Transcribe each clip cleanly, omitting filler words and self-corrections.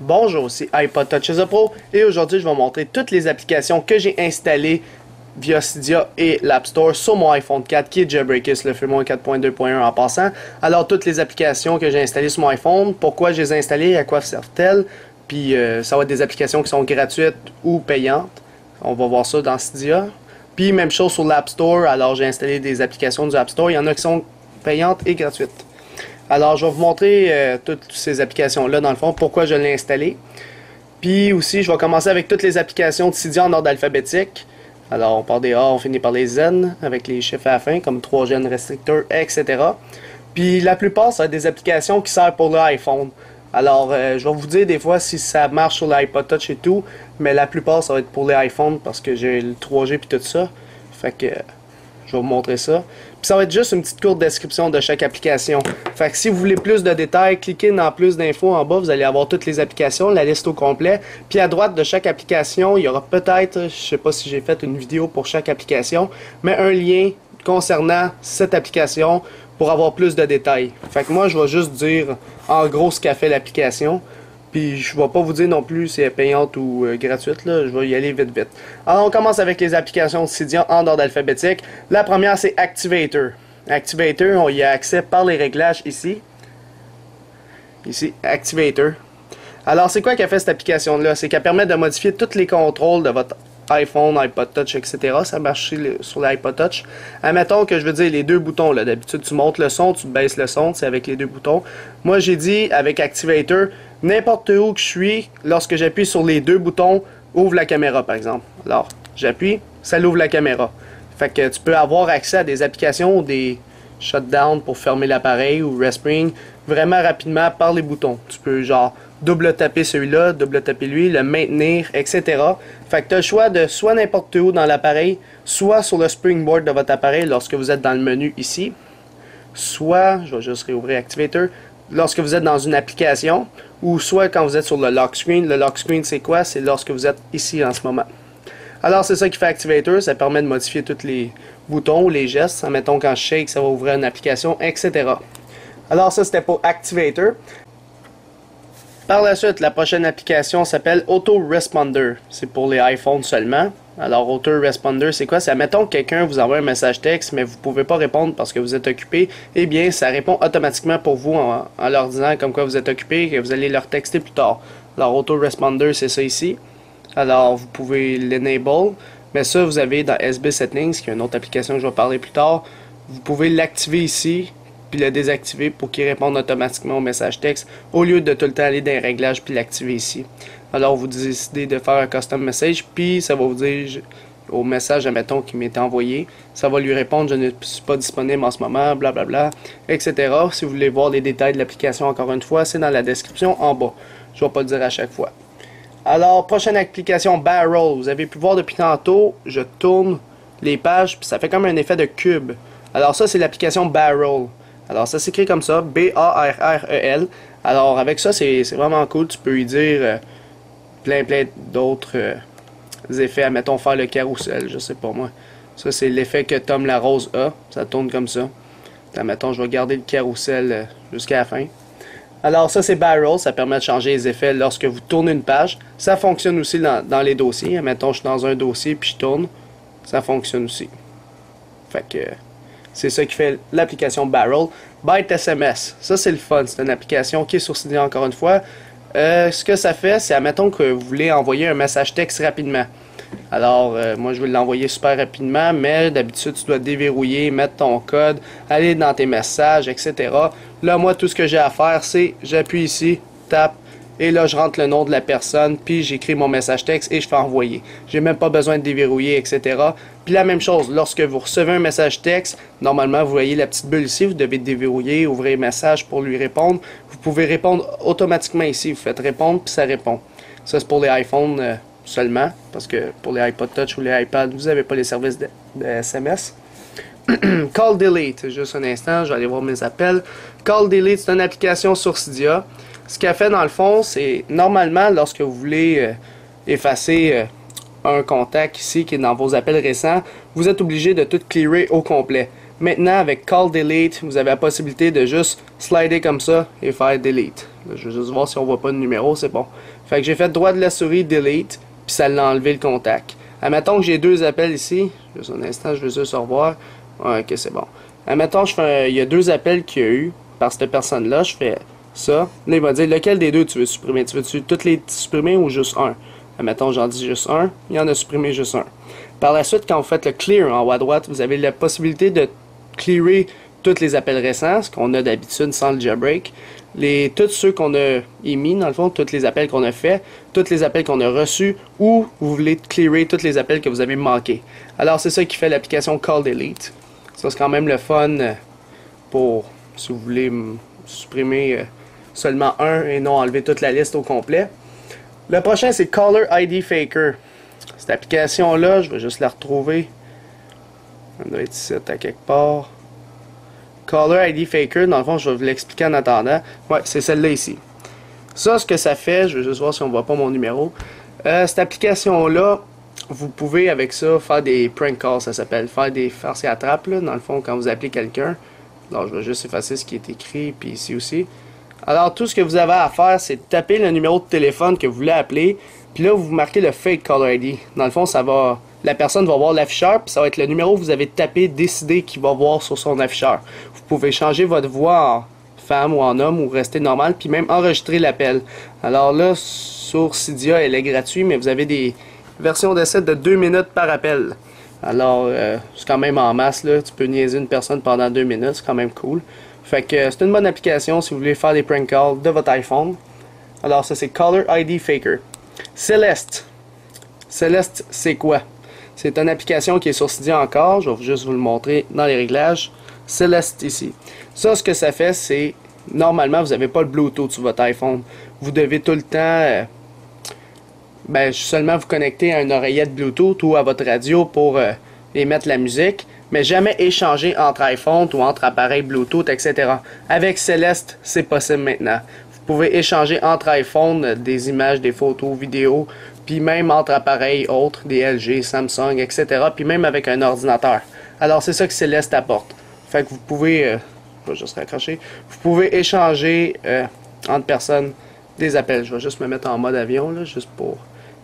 Bonjour, c'est iPod Touch Pro et aujourd'hui je vais vous montrer toutes les applications que j'ai installées via Cydia et l'App Store sur mon iPhone 4 qui est jailbreaké sur le firmware 4.2.1 en passant. Alors toutes les applications que j'ai installées sur mon iPhone, pourquoi je les ai installées, à quoi servent-elles, puis ça va être des applications qui sont gratuites ou payantes. On va voir ça dans Cydia. Puis même chose sur l'App Store, alors j'ai installé des applications du App Store, il y en a qui sont payantes et gratuites. Alors, je vais vous montrer toutes ces applications-là, dans le fond, pourquoi je l'ai installé. Puis aussi, je vais commencer avec toutes les applications de Cydia en ordre alphabétique. Alors, on part des A, on finit par les Z, avec les chiffres à la fin, comme 3 gènes restricteurs, etc. Puis la plupart, ça va être des applications qui servent pour l'iPhone. Alors, je vais vous dire des fois si ça marche sur l'iPod Touch et tout, mais la plupart, ça va être pour les iPhones, parce que j'ai le 3G et tout ça. Fait que je vais vous montrer ça. Puis ça va être juste une petite courte description de chaque application. Fait que si vous voulez plus de détails, cliquez dans plus d'infos en bas, vous allez avoir toutes les applications, la liste au complet. Puis à droite de chaque application, il y aura peut-être, je sais pas si j'ai fait une vidéo pour chaque application, mais un lien concernant cette application pour avoir plus de détails. Fait que moi, je vais juste dire en gros ce qu'a fait l'application. Puis je vais pas vous dire non plus si elle est payante ou gratuite, là. Je vais y aller vite. Alors on commence avec les applications de Cydia en ordre alphabétique. La première c'est Activator. Activator, on y a accès par les réglages ici. Ici, Activator. Alors c'est quoi qu'a fait cette application-là? C'est qu'elle permet de modifier tous les contrôles de votre iPhone, iPod Touch, etc. Ça marche sur l'iPod Touch. Admettons que je veux dire les deux boutons. D'habitude, tu montes le son, tu baisses le son, c'est avec les deux boutons. Moi, j'ai dit avec Activator, n'importe où que je suis, lorsque j'appuie sur les deux boutons, ouvre la caméra, par exemple. Alors, j'appuie, ça l'ouvre la caméra. Fait que tu peux avoir accès à des applications ou des shutdowns pour fermer l'appareil ou respring vraiment rapidement par les boutons. Tu peux genre double taper celui-là, double taper lui, le maintenir, etc. Fait que tu as le choix de soit n'importe où dans l'appareil, soit sur le springboard de votre appareil lorsque vous êtes dans le menu ici, soit, je vais juste réouvrir Activator, lorsque vous êtes dans une application, ou soit quand vous êtes sur le lock screen. Le lock screen c'est quoi? C'est lorsque vous êtes ici en ce moment. Alors c'est ça qui fait Activator, ça permet de modifier tous les boutons ou les gestes. Mettons quand je shake, ça va ouvrir une application, etc. Alors ça c'était pour Activator. Par la suite, la prochaine application s'appelle Autoresponder. C'est pour les iPhones seulement. Alors Autoresponder, c'est quoi? C'est admettons que quelqu'un vous envoie un message texte, mais vous ne pouvez pas répondre parce que vous êtes occupé. Eh bien, ça répond automatiquement pour vous en leur disant comme quoi vous êtes occupé et que vous allez leur texter plus tard. Alors Autoresponder, c'est ça ici. Alors vous pouvez l'enable, mais ça vous avez dans SB Settings, qui est une autre application que je vais parler plus tard. Vous pouvez l'activer ici, puis le désactiver pour qu'il réponde automatiquement au message texte, au lieu de tout le temps aller dans les réglages puis l'activer ici. Alors vous décidez de faire un custom message, puis ça va vous dire au message, admettons, qui m'est envoyé, ça va lui répondre, je ne suis pas disponible en ce moment, blablabla, etc. Si vous voulez voir les détails de l'application encore une fois, c'est dans la description en bas. Je ne vais pas le dire à chaque fois. Alors, prochaine application, Barrel. Vous avez pu voir depuis tantôt, je tourne les pages, puis ça fait comme un effet de cube. Alors ça, c'est l'application Barrel. Alors ça s'écrit comme ça, B-A-R-R-E-L. Alors avec ça, c'est vraiment cool. Tu peux y dire plein d'autres effets. Admettons faire le carrousel, je sais pas moi. Ça c'est l'effet que Tom la Rose a. Ça tourne comme ça. Admettons, je vais garder le carrousel jusqu'à la fin. Alors ça c'est Barrel, ça permet de changer les effets lorsque vous tournez une page. Ça fonctionne aussi dans les dossiers. Admettons, je suis dans un dossier puis je tourne. Ça fonctionne aussi. Fait que c'est ça qui fait l'application Barrel. Byte SMS, ça c'est le fun, c'est une application qui est sur Cydia encore une fois. Ce que ça fait, c'est admettons que vous voulez envoyer un message texte rapidement. Alors, moi je vais l'envoyer super rapidement, mais d'habitude tu dois déverrouiller, mettre ton code, aller dans tes messages, etc. Là, moi tout ce que j'ai à faire, c'est j'appuie ici, tape, et là je rentre le nom de la personne, puis j'écris mon message texte et je fais envoyer. J'ai même pas besoin de déverrouiller, etc. Puis la même chose, lorsque vous recevez un message texte, normalement vous voyez la petite bulle ici, vous devez déverrouiller, ouvrir le message pour lui répondre. Vous pouvez répondre automatiquement ici, vous faites répondre puis ça répond. Ça c'est pour les iPhones seulement, parce que pour les iPod Touch ou les iPad, vous n'avez pas les services de SMS. Call Delete, juste un instant, je vais aller voir mes appels. Call Delete, c'est une application sur Cydia. Ce qu'elle fait dans le fond, c'est normalement lorsque vous voulez effacer un contact ici qui est dans vos appels récents, vous êtes obligé de tout clearer au complet. Maintenant, avec Call Delete, vous avez la possibilité de juste slider comme ça et faire Delete. Là, je vais juste voir si on voit pas de numéro, c'est bon. Fait que j'ai fait droit de la souris Delete, puis ça l'a enlevé le contact. Admettons que j'ai deux appels ici. Juste un instant, je veux juste revoir. Ouais, ok, c'est bon. Admettons, il y a deux appels qu'il y a eu par cette personne-là. Je fais ça. Là, il va dire lequel des deux tu veux supprimer. Tu veux-tu toutes les supprimer ou juste un? Admettons, j'en dis juste un. Il y en a supprimé juste un. Par la suite, quand vous faites le clear en haut à droite, vous avez la possibilité de clearer tous les appels récents, ce qu'on a d'habitude sans le jailbreak. Tous ceux qu'on a émis, dans le fond, tous les appels qu'on a fait, tous les appels qu'on a reçus, ou vous voulez clearer tous les appels que vous avez manqués. Alors, c'est ça qui fait l'application Call Delete. Ça, c'est quand même le fun pour, si vous voulez supprimer seulement un et non enlever toute la liste au complet. Le prochain, c'est Caller ID Faker. Cette application-là, je vais juste la retrouver. Elle doit être ici à quelque part. Caller ID Faker, dans le fond, je vais vous l'expliquer en attendant. Ouais, c'est celle-là ici. Ça, ce que ça fait, je vais juste voir si on voit pas mon numéro. Cette application-là, vous pouvez avec ça faire des prank calls, ça s'appelle. Faire des farces et attrapes, là, dans le fond, quand vous appelez quelqu'un. Alors, je vais juste effacer ce qui est écrit, puis ici aussi. Alors, tout ce que vous avez à faire, c'est de taper le numéro de téléphone que vous voulez appeler. Puis là, vous marquez le fake caller ID. Dans le fond, ça va, la personne va voir l'afficheur, puis ça va être le numéro que vous avez tapé, décidé qu'il va voir sur son afficheur. Vous pouvez changer votre voix en femme ou en homme ou rester normal, puis même enregistrer l'appel. Alors là, sur Cydia, elle est gratuite, mais vous avez des versions d'essai de 2 minutes par appel. Alors, c'est quand même en masse, là. Tu peux niaiser une personne pendant 2 minutes, c'est quand même cool. Fait que c'est une bonne application si vous voulez faire des prank calls de votre iPhone. Alors ça, c'est Caller ID Faker. Celeste. Celeste, c'est quoi? C'est une application qui est sur Cydia encore. Je vais juste vous le montrer dans les réglages. Celeste ici. Ça, ce que ça fait, c'est... Normalement, vous n'avez pas le Bluetooth sur votre iPhone. Vous devez tout le temps... seulement vous connecter à une oreillette Bluetooth ou à votre radio pour émettre la musique. Mais jamais échanger entre iPhone ou entre appareils Bluetooth, etc. Avec Celeste, c'est possible maintenant. Vous pouvez échanger entre iPhone des images, des photos, vidéos, puis même entre appareils autres, des LG, Samsung, etc. Puis même avec un ordinateur. Alors c'est ça que Celeste apporte. Fait que vous pouvez, je vais juste raccrocher, vous pouvez échanger entre personnes des appels. Je vais juste me mettre en mode avion, là, juste pour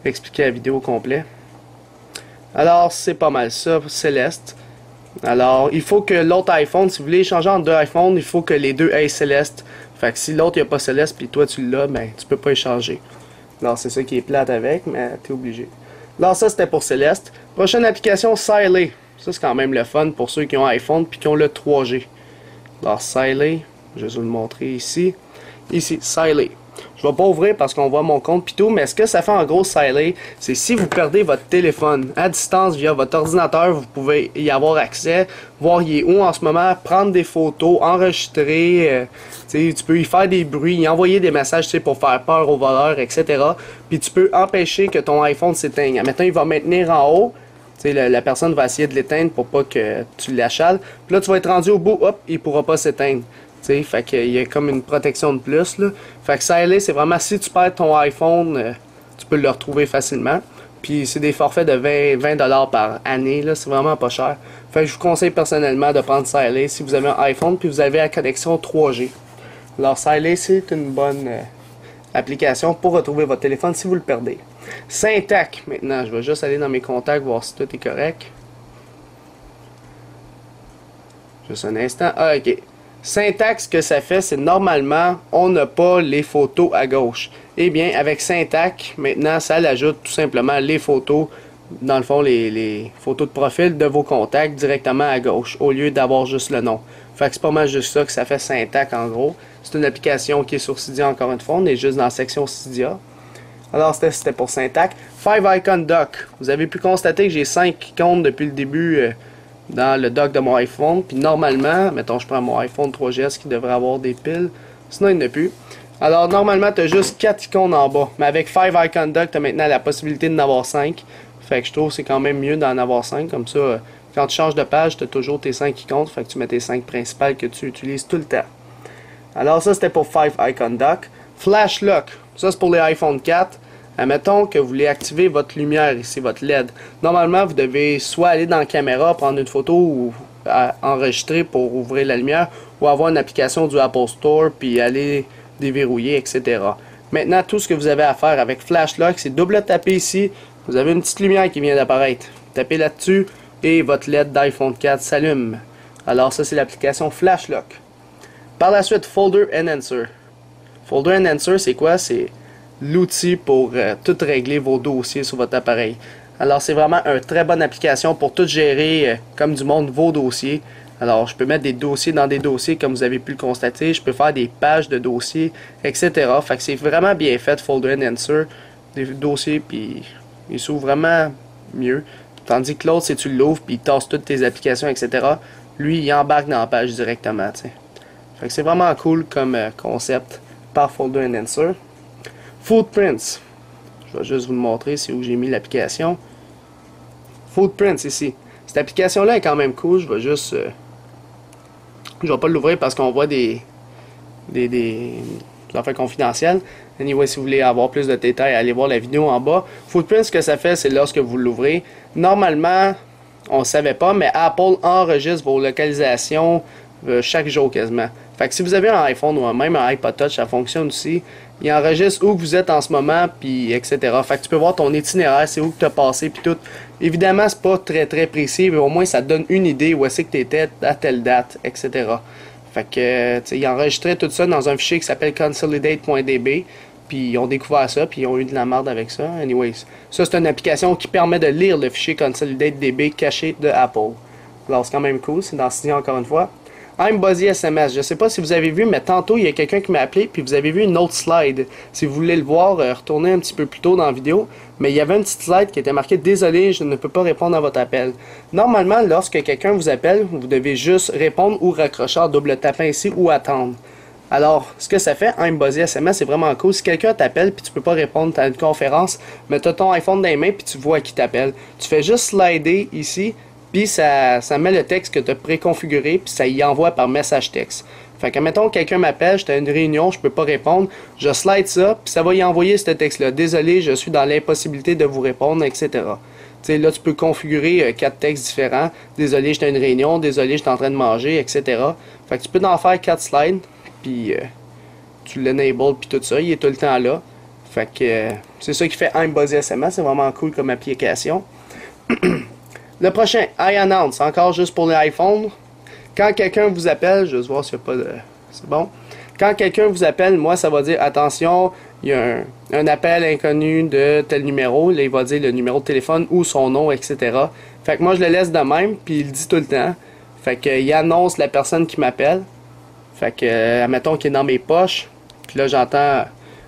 expliquer la vidéo au complet. Alors c'est pas mal ça, Celeste. Alors, il faut que l'autre iPhone, si vous voulez échanger entre deux iPhones, il faut que les deux aient Celeste. Fait que si l'autre n'a pas Celeste, puis toi tu l'as, ben tu peux pas échanger. Alors, c'est ça qui est plate avec, mais t'es obligé. Alors, ça c'était pour Celeste. Prochaine application, Siley. Ça, c'est quand même le fun pour ceux qui ont iPhone puis qui ont le 3G. Alors, Siley, je vais vous le montrer ici. Ici, Siley. Je ne vais pas ouvrir parce qu'on voit mon compte pis tout, mais ce que ça fait en gros, Siley, c'est si vous perdez votre téléphone à distance via votre ordinateur, vous pouvez y avoir accès, voir il est où en ce moment, prendre des photos, enregistrer, tu peux y faire des bruits, y envoyer des messages pour faire peur aux voleurs, etc. Puis tu peux empêcher que ton iPhone s'éteigne. Maintenant, il va maintenir en haut. La personne va essayer de l'éteindre pour pas que tu l'achales. Puis là, tu vas être rendu au bout, hop, il pourra pas s'éteindre. Fait qu'il y a comme une protection de plus, là. Fait que Siley, c'est vraiment si tu perds ton iPhone, tu peux le retrouver facilement. Puis c'est des forfaits de 20$ par année, là, c'est vraiment pas cher. Fait que je vous conseille personnellement de prendre Siley si vous avez un iPhone puis vous avez la connexion 3G. Alors Siley, c'est une bonne application pour retrouver votre téléphone si vous le perdez. Syntac, maintenant, je vais juste aller dans mes contacts voir si tout est correct. Juste un instant. Ah, ok. Syntac, ce que ça fait, c'est normalement, on n'a pas les photos à gauche. Eh bien, avec Syntac, maintenant, ça l'ajoute tout simplement les photos, dans le fond, les photos de profil de vos contacts directement à gauche, au lieu d'avoir juste le nom. Fait que c'est pas mal juste ça que ça fait Syntac, en gros. C'est une application qui est sur Cydia, encore une fois, on est juste dans la section Cydia. Alors, c'était pour Syntac. Five Icon Dock. Vous avez pu constater que j'ai 5 icônes depuis le début dans le dock de mon iPhone. Puis normalement, mettons je prends mon iPhone 3GS qui devrait avoir des piles. Sinon, il n'y en a plus. Alors, normalement, tu as juste 4 icônes en bas. Mais avec Five Icon Dock, tu as maintenant la possibilité d'en avoir 5. Fait que je trouve que c'est quand même mieux d'en avoir 5. Comme ça, quand tu changes de page, tu as toujours tes 5 icônes. Fait que tu mets tes 5 principales que tu utilises tout le temps. Alors, ça, c'était pour Five Icon Dock. Flash Lock. Ça, c'est pour les iPhone 4. Admettons que vous voulez activer votre lumière ici, votre LED. Normalement, vous devez soit aller dans la caméra, prendre une photo ou à enregistrer pour ouvrir la lumière ou avoir une application du Apple Store puis aller déverrouiller, etc. Maintenant, tout ce que vous avez à faire avec Flash Lock, c'est double taper ici. Vous avez une petite lumière qui vient d'apparaître. Tapez là-dessus et votre LED d'iPhone 4 s'allume. Alors ça, c'est l'application Flash Lock. Par la suite, Folder Enhancer. Folder Enhancer, c'est quoi? C'est l'outil pour tout régler vos dossiers sur votre appareil. Alors c'est vraiment une très bonne application pour tout gérer comme du monde vos dossiers. Alors je peux mettre des dossiers dans des dossiers comme vous avez pu le constater. Je peux faire des pages de dossiers, etc. Fait que c'est vraiment bien fait, Folder Enhancer. Des dossiers, puis il s'ouvre vraiment mieux. Tandis que l'autre, c'est tu l'ouvres, puis il tasse toutes tes applications, etc. Lui, il embarque dans la page directement, t'sais. Fait que c'est vraiment cool comme concept par Folder Enhancer. Footprints. Je vais juste vous le montrer, c'est où j'ai mis l'application. Footprints ici. Cette application-là est quand même cool. Je vais juste... je vais pas l'ouvrir parce qu'on voit des affaires confidentielles. Anyway, si vous voulez avoir plus de détails, allez voir la vidéo en bas. Footprints, ce que ça fait, c'est lorsque vous l'ouvrez. Normalement, on ne savait pas, mais Apple enregistre vos localisations chaque jour quasiment. Fait que si vous avez un iPhone ou même un iPod Touch, ça fonctionne aussi. Il enregistre où vous êtes en ce moment, puis etc. Fait que tu peux voir ton itinéraire, c'est où que tu as passé, puis tout. Évidemment, c'est pas très très précis, mais au moins ça te donne une idée où est-ce que tu étais à telle date, etc. Fait que, tu sais, ils enregistraient tout ça dans un fichier qui s'appelle consolidate.db. Puis ils ont découvert ça, puis ils ont eu de la merde avec ça. Anyways, ça c'est une application qui permet de lire le fichier consolidate.db caché de Apple. Alors c'est quand même cool, c'est dans Cydia encore une fois. iMuzzy SMS, je sais pas si vous avez vu, mais tantôt il y a quelqu'un qui m'a appelé, puis vous avez vu une autre slide. Si vous voulez le voir, retournez un petit peu plus tôt dans la vidéo. Mais il y avait une petite slide qui était marquée « Désolé, je ne peux pas répondre à votre appel ». Normalement, lorsque quelqu'un vous appelle, vous devez juste répondre ou raccrocher en double tapant ici ou attendre. Alors, ce que ça fait, iMuzzy SMS, c'est vraiment cool. Si quelqu'un t'appelle puis tu peux pas répondre, tu as une conférence, mais tu as ton iPhone dans les mains puis tu vois qui t'appelle. Tu fais juste slider ici, puis ça met le texte que tu as préconfiguré, puis ça y envoie par message texte. Fait que, mettons, quelqu'un m'appelle, j'étais à une réunion, je peux pas répondre, je slide ça, puis ça va y envoyer ce texte-là. Désolé, je suis dans l'impossibilité de vous répondre, etc. Tu sais, là, tu peux configurer 4 textes différents. Désolé, j'étais à une réunion, désolé, j'étais en train de manger, etc. Fait que tu peux en faire 4 slides. Puis tu l'enable puis tout ça, il est tout le temps là. Fait que c'est ça qui fait iMuzzy SMS, c'est vraiment cool comme application. Le prochain, iAnnounce, encore juste pour les iPhones. Quand quelqu'un vous appelle, je vais voir s'il n'y a pas de... C'est bon. Quand quelqu'un vous appelle, moi ça va dire attention, il y a un appel inconnu de tel numéro. Là, il va dire le numéro de téléphone ou son nom, etc. Fait que moi je le laisse de même, puis il le dit tout le temps. Fait que il annonce la personne qui m'appelle. Fait que, admettons qu'il est dans mes poches. Puis là, j'entends,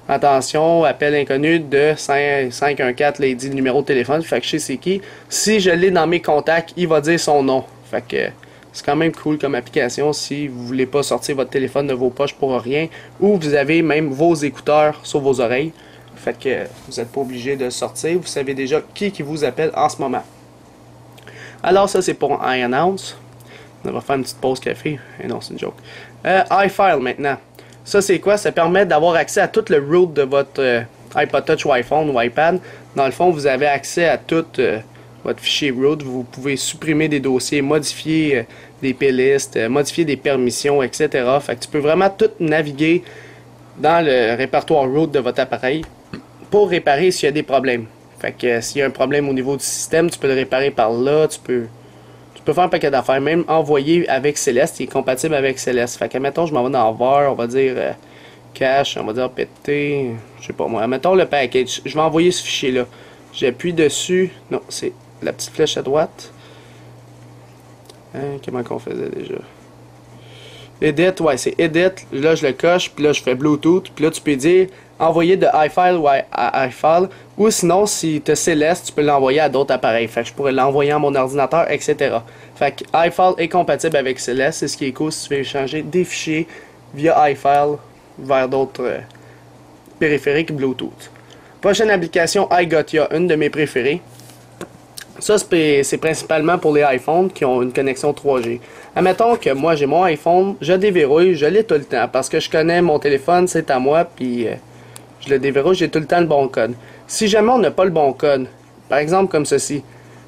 attention, appel inconnu de 514, là, il dit le numéro de téléphone. Fait que je sais c'est qui. Si je l'ai dans mes contacts, il va dire son nom. Fait que c'est quand même cool comme application si vous voulez pas sortir votre téléphone de vos poches pour rien. Ou vous avez même vos écouteurs sur vos oreilles. Fait que vous n'êtes pas obligé de sortir. Vous savez déjà qui vous appelle en ce moment. Alors ça, c'est pour iAnnounce. On va faire une petite pause café. Et non, c'est une joke. iFile maintenant. Ça, c'est quoi? Ça permet d'avoir accès à tout le root de votre iPod Touch ou iPhone ou iPad. Dans le fond, vous avez accès à tout votre fichier root. Vous pouvez supprimer des dossiers, modifier des playlists, modifier des permissions, etc. Fait que tu peux vraiment tout naviguer dans le répertoire root de votre appareil pour réparer s'il y a des problèmes. Fait que s'il y a un problème au niveau du système, tu peux le réparer par là. Tu peux faire un paquet d'affaires, même envoyer avec Céleste, il est compatible avec Céleste. Fait que, mettons, je m'en vais dans var, on va dire cache, on va dire pt, je sais pas moi. Mettons le package, je vais envoyer ce fichier-là. J'appuie dessus, non, c'est la petite flèche à droite. Comment qu'on faisait déjà? Edit, ouais, c'est Edit. Là, je le coche, puis là, je fais Bluetooth. Puis là, tu peux dire envoyer de iFile ou iFile. Ou sinon, si tu as Céleste, tu peux l'envoyer à d'autres appareils. Fait que je pourrais l'envoyer à mon ordinateur, etc. Fait que iFile est compatible avec Céleste. C'est ce qui est cool si tu veux échanger des fichiers via iFile vers d'autres périphériques Bluetooth. Prochaine application, iGotya, une de mes préférées. Ça, c'est principalement pour les iPhones qui ont une connexion 3G. Admettons que moi, j'ai mon iPhone, je déverrouille, je l'ai tout le temps, parce que je connais mon téléphone, c'est à moi, puis je le déverrouille, j'ai tout le temps le bon code. Si jamais on n'a pas le bon code, par exemple comme ceci,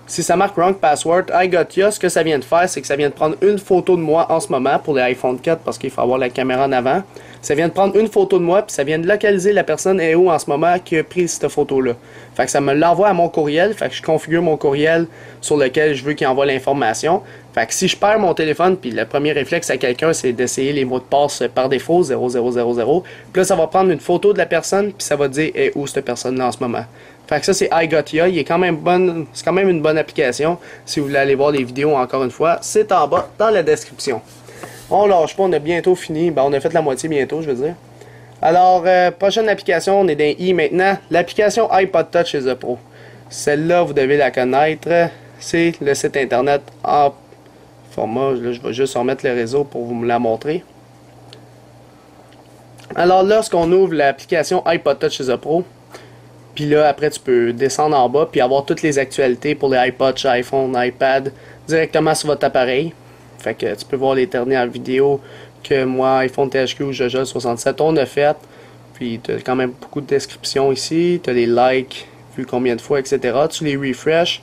Si ça marque Wrong Password, iGotya, ce que ça vient de faire, c'est que ça vient de prendre une photo de moi en ce moment pour les iPhone 4 parce qu'il faut avoir la caméra en avant. Ça vient de prendre une photo de moi puis ça vient de localiser la personne est où en ce moment qui a pris cette photo-là. Fait que ça me l'envoie à mon courriel, fait que je configure mon courriel sur lequel je veux qu'il envoie l'information. Fait que si je perds mon téléphone, puis le premier réflexe à quelqu'un, c'est d'essayer les mots de passe par défaut, 0000. Puis là, ça va prendre une photo de la personne, puis ça va dire où cette personne-là en ce moment. Fait que ça, c'est iGotya. Il est quand même bonne, c'est quand même une bonne application. Si vous voulez aller voir les vidéos, encore une fois, c'est en bas dans la description. On lâche pas, on a bientôt fini. Ben, on a fait la moitié bientôt, je veux dire. Alors, prochaine application, on est dans I maintenant. L'application iPod Touch chez The Pro. Celle-là, vous devez la connaître. C'est le site internet en format. Là, je vais juste remettre le réseau pour vous me la montrer. Alors, lorsqu'on ouvre l'application iPod Touch chez The Pro, puis là, après, tu peux descendre en bas puis avoir toutes les actualités pour les iPod, iPhone, iPad directement sur votre appareil. Fait que tu peux voir les dernières vidéos que moi, iPhone THQ ou Jojo67, on a fait. Puis tu as quand même beaucoup de descriptions ici. Tu as les likes, vu combien de fois, etc. Tu les refresh.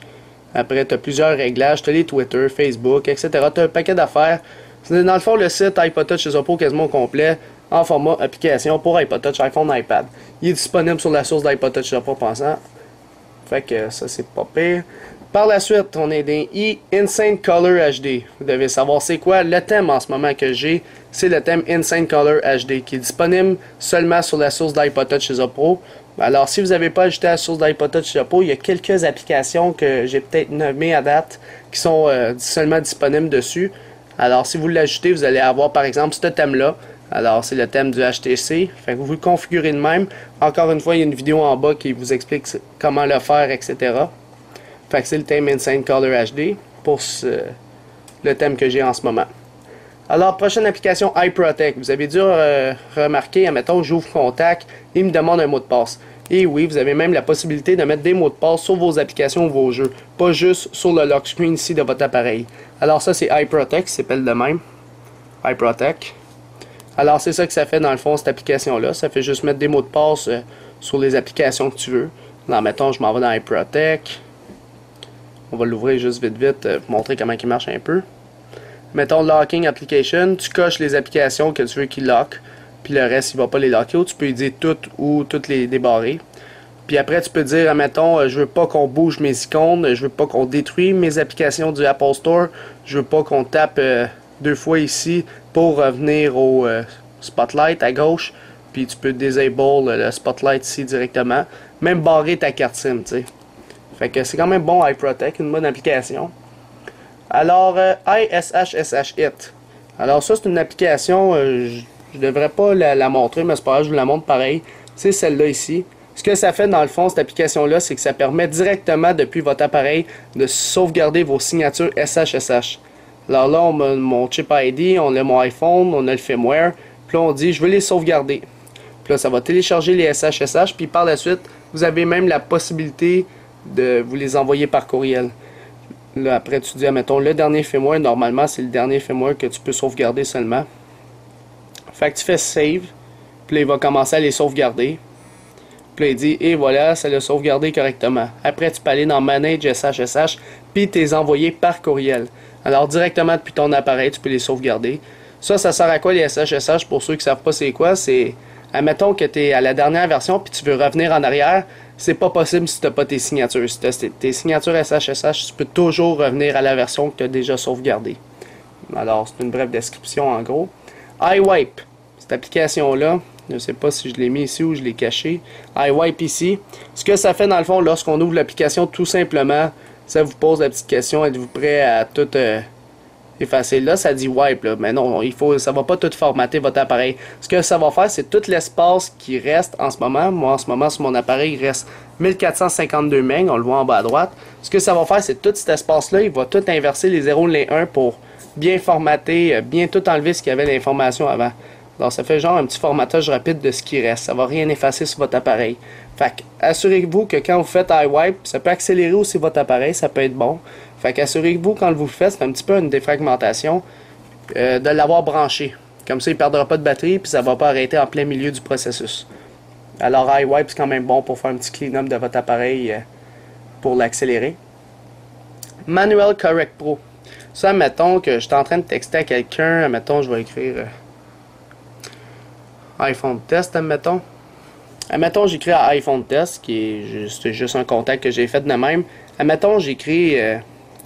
Après, tu as plusieurs réglages. Tu as les Twitter, Facebook, etc. Tu as un paquet d'affaires. C'est dans le fond le site iPod Touch chez Oppo quasiment complet en format application pour iPod Touch, iPhone, iPad. Il est disponible sur la source d'iPod Touch chez Oppo pensant. Fait que ça, c'est pas pire. Par la suite, on est dans Insane Color HD. Vous devez savoir c'est quoi le thème en ce moment que j'ai. C'est le thème Insane Color HD qui est disponible seulement sur la source d'iPod Touch chez Oppo. Alors, si vous n'avez pas ajouté la source d'iPod Touch chez Oppo, il y a quelques applications que j'ai peut-être nommées à date qui sont seulement disponibles dessus. Alors, si vous l'ajoutez, vous allez avoir par exemple ce thème-là. Alors, c'est le thème du HTC. Fait que vous le configurez de même. Encore une fois, il y a une vidéo en bas qui vous explique comment le faire, etc. Fait que c'est le thème Insane Color HD pour le thème que j'ai en ce moment. Alors, prochaine application, iProtect. Vous avez dû remarquer, admettons, j'ouvre Contact, il me demande un mot de passe. Et oui, vous avez même la possibilité de mettre des mots de passe sur vos applications ou vos jeux, pas juste sur le lock screen ici de votre appareil. Alors ça, c'est iProtect, ça s'appelle de même. iProtect. Alors, c'est ça que ça fait dans le fond, cette application-là. Ça fait juste mettre des mots de passe sur les applications que tu veux. Là, mettons, je m'en vais dans iProtect. On va l'ouvrir juste vite pour montrer comment il marche un peu. Mettons Locking Application, tu coches les applications que tu veux qu'il lock, puis le reste il va pas les locker, ou tu peux lui dire toutes ou toutes les débarrer. Puis après tu peux dire, mettons, je veux pas qu'on bouge mes icônes, je veux pas qu'on détruise mes applications du Apple Store, je veux pas qu'on tape deux fois ici pour revenir au Spotlight à gauche, puis tu peux disable le Spotlight ici directement, même barrer ta carte SIM, tu sais. Fait que c'est quand même bon iProtect, une bonne application. Alors, iSHSH Hit. Alors ça, c'est une application, je devrais pas la montrer, mais c'est pas grave, je vous la montre pareil. C'est celle-là ici. Ce que ça fait dans le fond, cette application-là, c'est que ça permet directement depuis votre appareil de sauvegarder vos signatures SHSH. Alors là, on a mon chip ID, on a mon iPhone, on a le firmware. Puis là, on dit, je veux les sauvegarder. Puis là, ça va télécharger les SHSH. Puis par la suite, vous avez même la possibilité de vous les envoyer par courriel. Là, après, tu dis, mettons, le dernier firmware, normalement, c'est le dernier firmware que tu peux sauvegarder seulement. Fait que tu fais save, puis là, il va commencer à les sauvegarder. Puis là, il dit, et voilà, ça l'a sauvegardé correctement. Après, tu peux aller dans Manage SHSH, puis tu les envoyer par courriel. Alors, directement depuis ton appareil, tu peux les sauvegarder. Ça sert à quoi les SHSH? Pour ceux qui ne savent pas c'est quoi, c'est, admettons que tu es à la dernière version, puis tu veux revenir en arrière, c'est pas possible si tu n'as pas tes signatures. Si tu as tes signatures SHSH, tu peux toujours revenir à la version que tu as déjà sauvegardée. Alors, c'est une brève description en gros. iWipe, cette application-là, je ne sais pas si je l'ai mis ici ou je l'ai caché. iWipe ici. Ce que ça fait dans le fond, lorsqu'on ouvre l'application, tout simplement, ça vous pose la petite question, êtes-vous prêt à tout effacer? Là, ça dit wipe, là. Mais non, ça va pas tout formater votre appareil. Ce que ça va faire, c'est tout l'espace qui reste en ce moment. Moi, en ce moment, sur mon appareil, il reste 1452 MB, on le voit en bas à droite. Ce que ça va faire, c'est tout cet espace-là, il va tout inverser les 0 et les 1 pour bien formater, bien tout enlever ce qu'il y avait l'information avant. Alors, ça fait genre un petit formatage rapide de ce qui reste. Ça va rien effacer sur votre appareil. Fait que, assurez-vous que quand vous faites iWipe, ça peut accélérer aussi votre appareil, ça peut être bon. Fait qu'assurez-vous quand vous le faites, c'est un petit peu une défragmentation, de l'avoir branché. Comme ça, il ne perdra pas de batterie, puis ça ne va pas arrêter en plein milieu du processus. Alors, iWipe, c'est quand même bon pour faire un petit clean-up de votre appareil pour l'accélérer. Manual Correct Pro. Ça, admettons que je suis en train de texter à quelqu'un, admettons, je vais écrire iPhone Test, admettons. Admettons, j'écris à iPhone Test, qui est juste un contact que j'ai fait de même. Admettons, j'écris,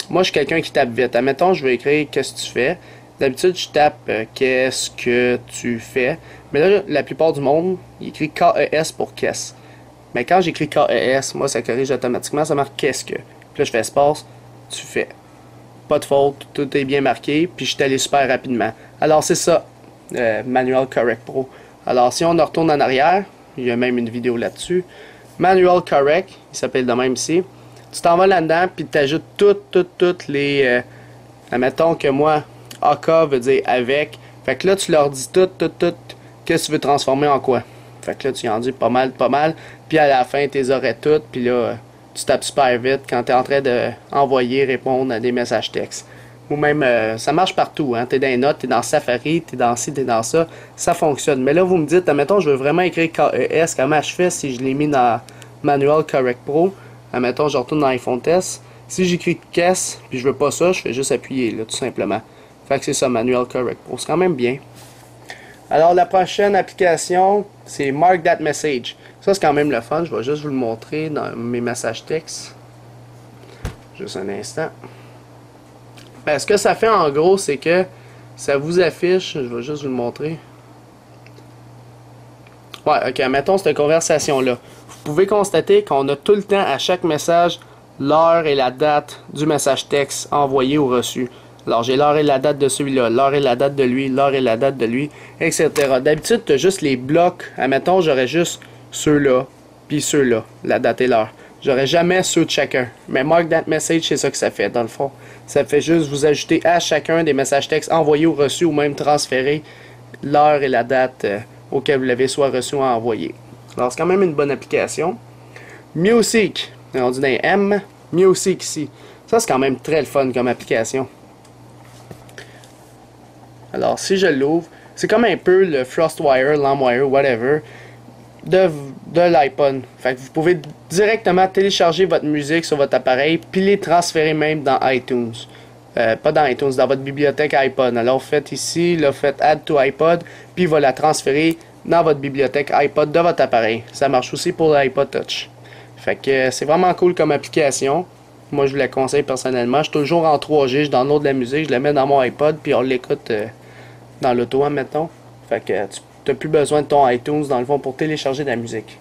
moi, je suis quelqu'un qui tape vite. Admettons, je vais écrire qu'est-ce que tu fais. D'habitude, je tape qu'est-ce que tu fais. Mais là, la plupart du monde, il écrit KES pour qu'est-ce. Mais quand j'écris KES, moi, ça corrige automatiquement, ça marque qu'est-ce que. Puis là, je fais espace, tu fais. Pas de faute, tout est bien marqué, puis je suis allé super rapidement. Alors, c'est ça, Manual Correct Pro. Alors, si on retourne en arrière, il y a même une vidéo là-dessus. Manual Correct, il s'appelle de même ici. Tu t'en vas là-dedans, puis tu ajoutes toutes les... admettons que moi, AK veut dire avec. Fait que là, tu leur dis tout, qu'est-ce que tu veux transformer en quoi. Fait que là, tu en dis pas mal. Puis à la fin, tu les aurais toutes, puis là, tu tapes super vite quand tu es en train d'envoyer, répondre à des messages textes. Ou même, ça marche partout, hein. T'es dans les notes, t'es dans Safari, t'es dans ci, t'es dans ça, ça fonctionne. Mais là, vous me dites, admettons, je veux vraiment écrire KES, comment je fais si je l'ai mis dans Manual Correct Pro. Admettons, je retourne dans iPhone Test. Si j'écris KES, puis je veux pas ça, je fais juste appuyer, là, tout simplement. Fait que c'est ça, Manual Correct Pro. C'est quand même bien. Alors, la prochaine application, c'est Mark That Message. Ça, c'est quand même le fun. Je vais juste vous le montrer dans mes messages textes. Juste un instant. Ben, ce que ça fait en gros, c'est que ça vous affiche, je vais juste vous le montrer. Ouais, ok, mettons cette conversation-là. Vous pouvez constater qu'on a tout le temps à chaque message l'heure et la date du message texte envoyé ou reçu. Alors j'ai l'heure et la date de celui-là, l'heure et la date de lui, l'heure et la date de lui, etc. D'habitude, tu as juste les blocs. Admettons, j'aurais juste ceux-là, puis ceux-là, la date et l'heure. J'aurais jamais ceux de chacun. Mais Mark That Message, c'est ça que ça fait, dans le fond. Ça fait juste vous ajouter à chacun des messages textes envoyés ou reçus, ou même transférer l'heure et la date auquel vous l'avez soit reçu ou envoyé. Alors, c'est quand même une bonne application. Music, on dit dans M, Music ici. Ça, c'est quand même très le fun comme application. Alors, si je l'ouvre, c'est comme un peu le FrostWire, LimeWire, whatever, de l'iPod. Fait que vous pouvez directement télécharger votre musique sur votre appareil, puis les transférer même dans iTunes. Pas dans iTunes, dans votre bibliothèque iPod. Alors, faites ici, là, faites Add to iPod, puis il va la transférer dans votre bibliothèque iPod de votre appareil. Ça marche aussi pour l'iPod Touch. Fait que c'est vraiment cool comme application. Moi, je vous la conseille personnellement. Je suis toujours en 3G, je download de la musique, je la mets dans mon iPod, puis on l'écoute dans l'auto, admettons. Fait que tu n'as plus besoin de ton iTunes, dans le fond, pour télécharger de la musique.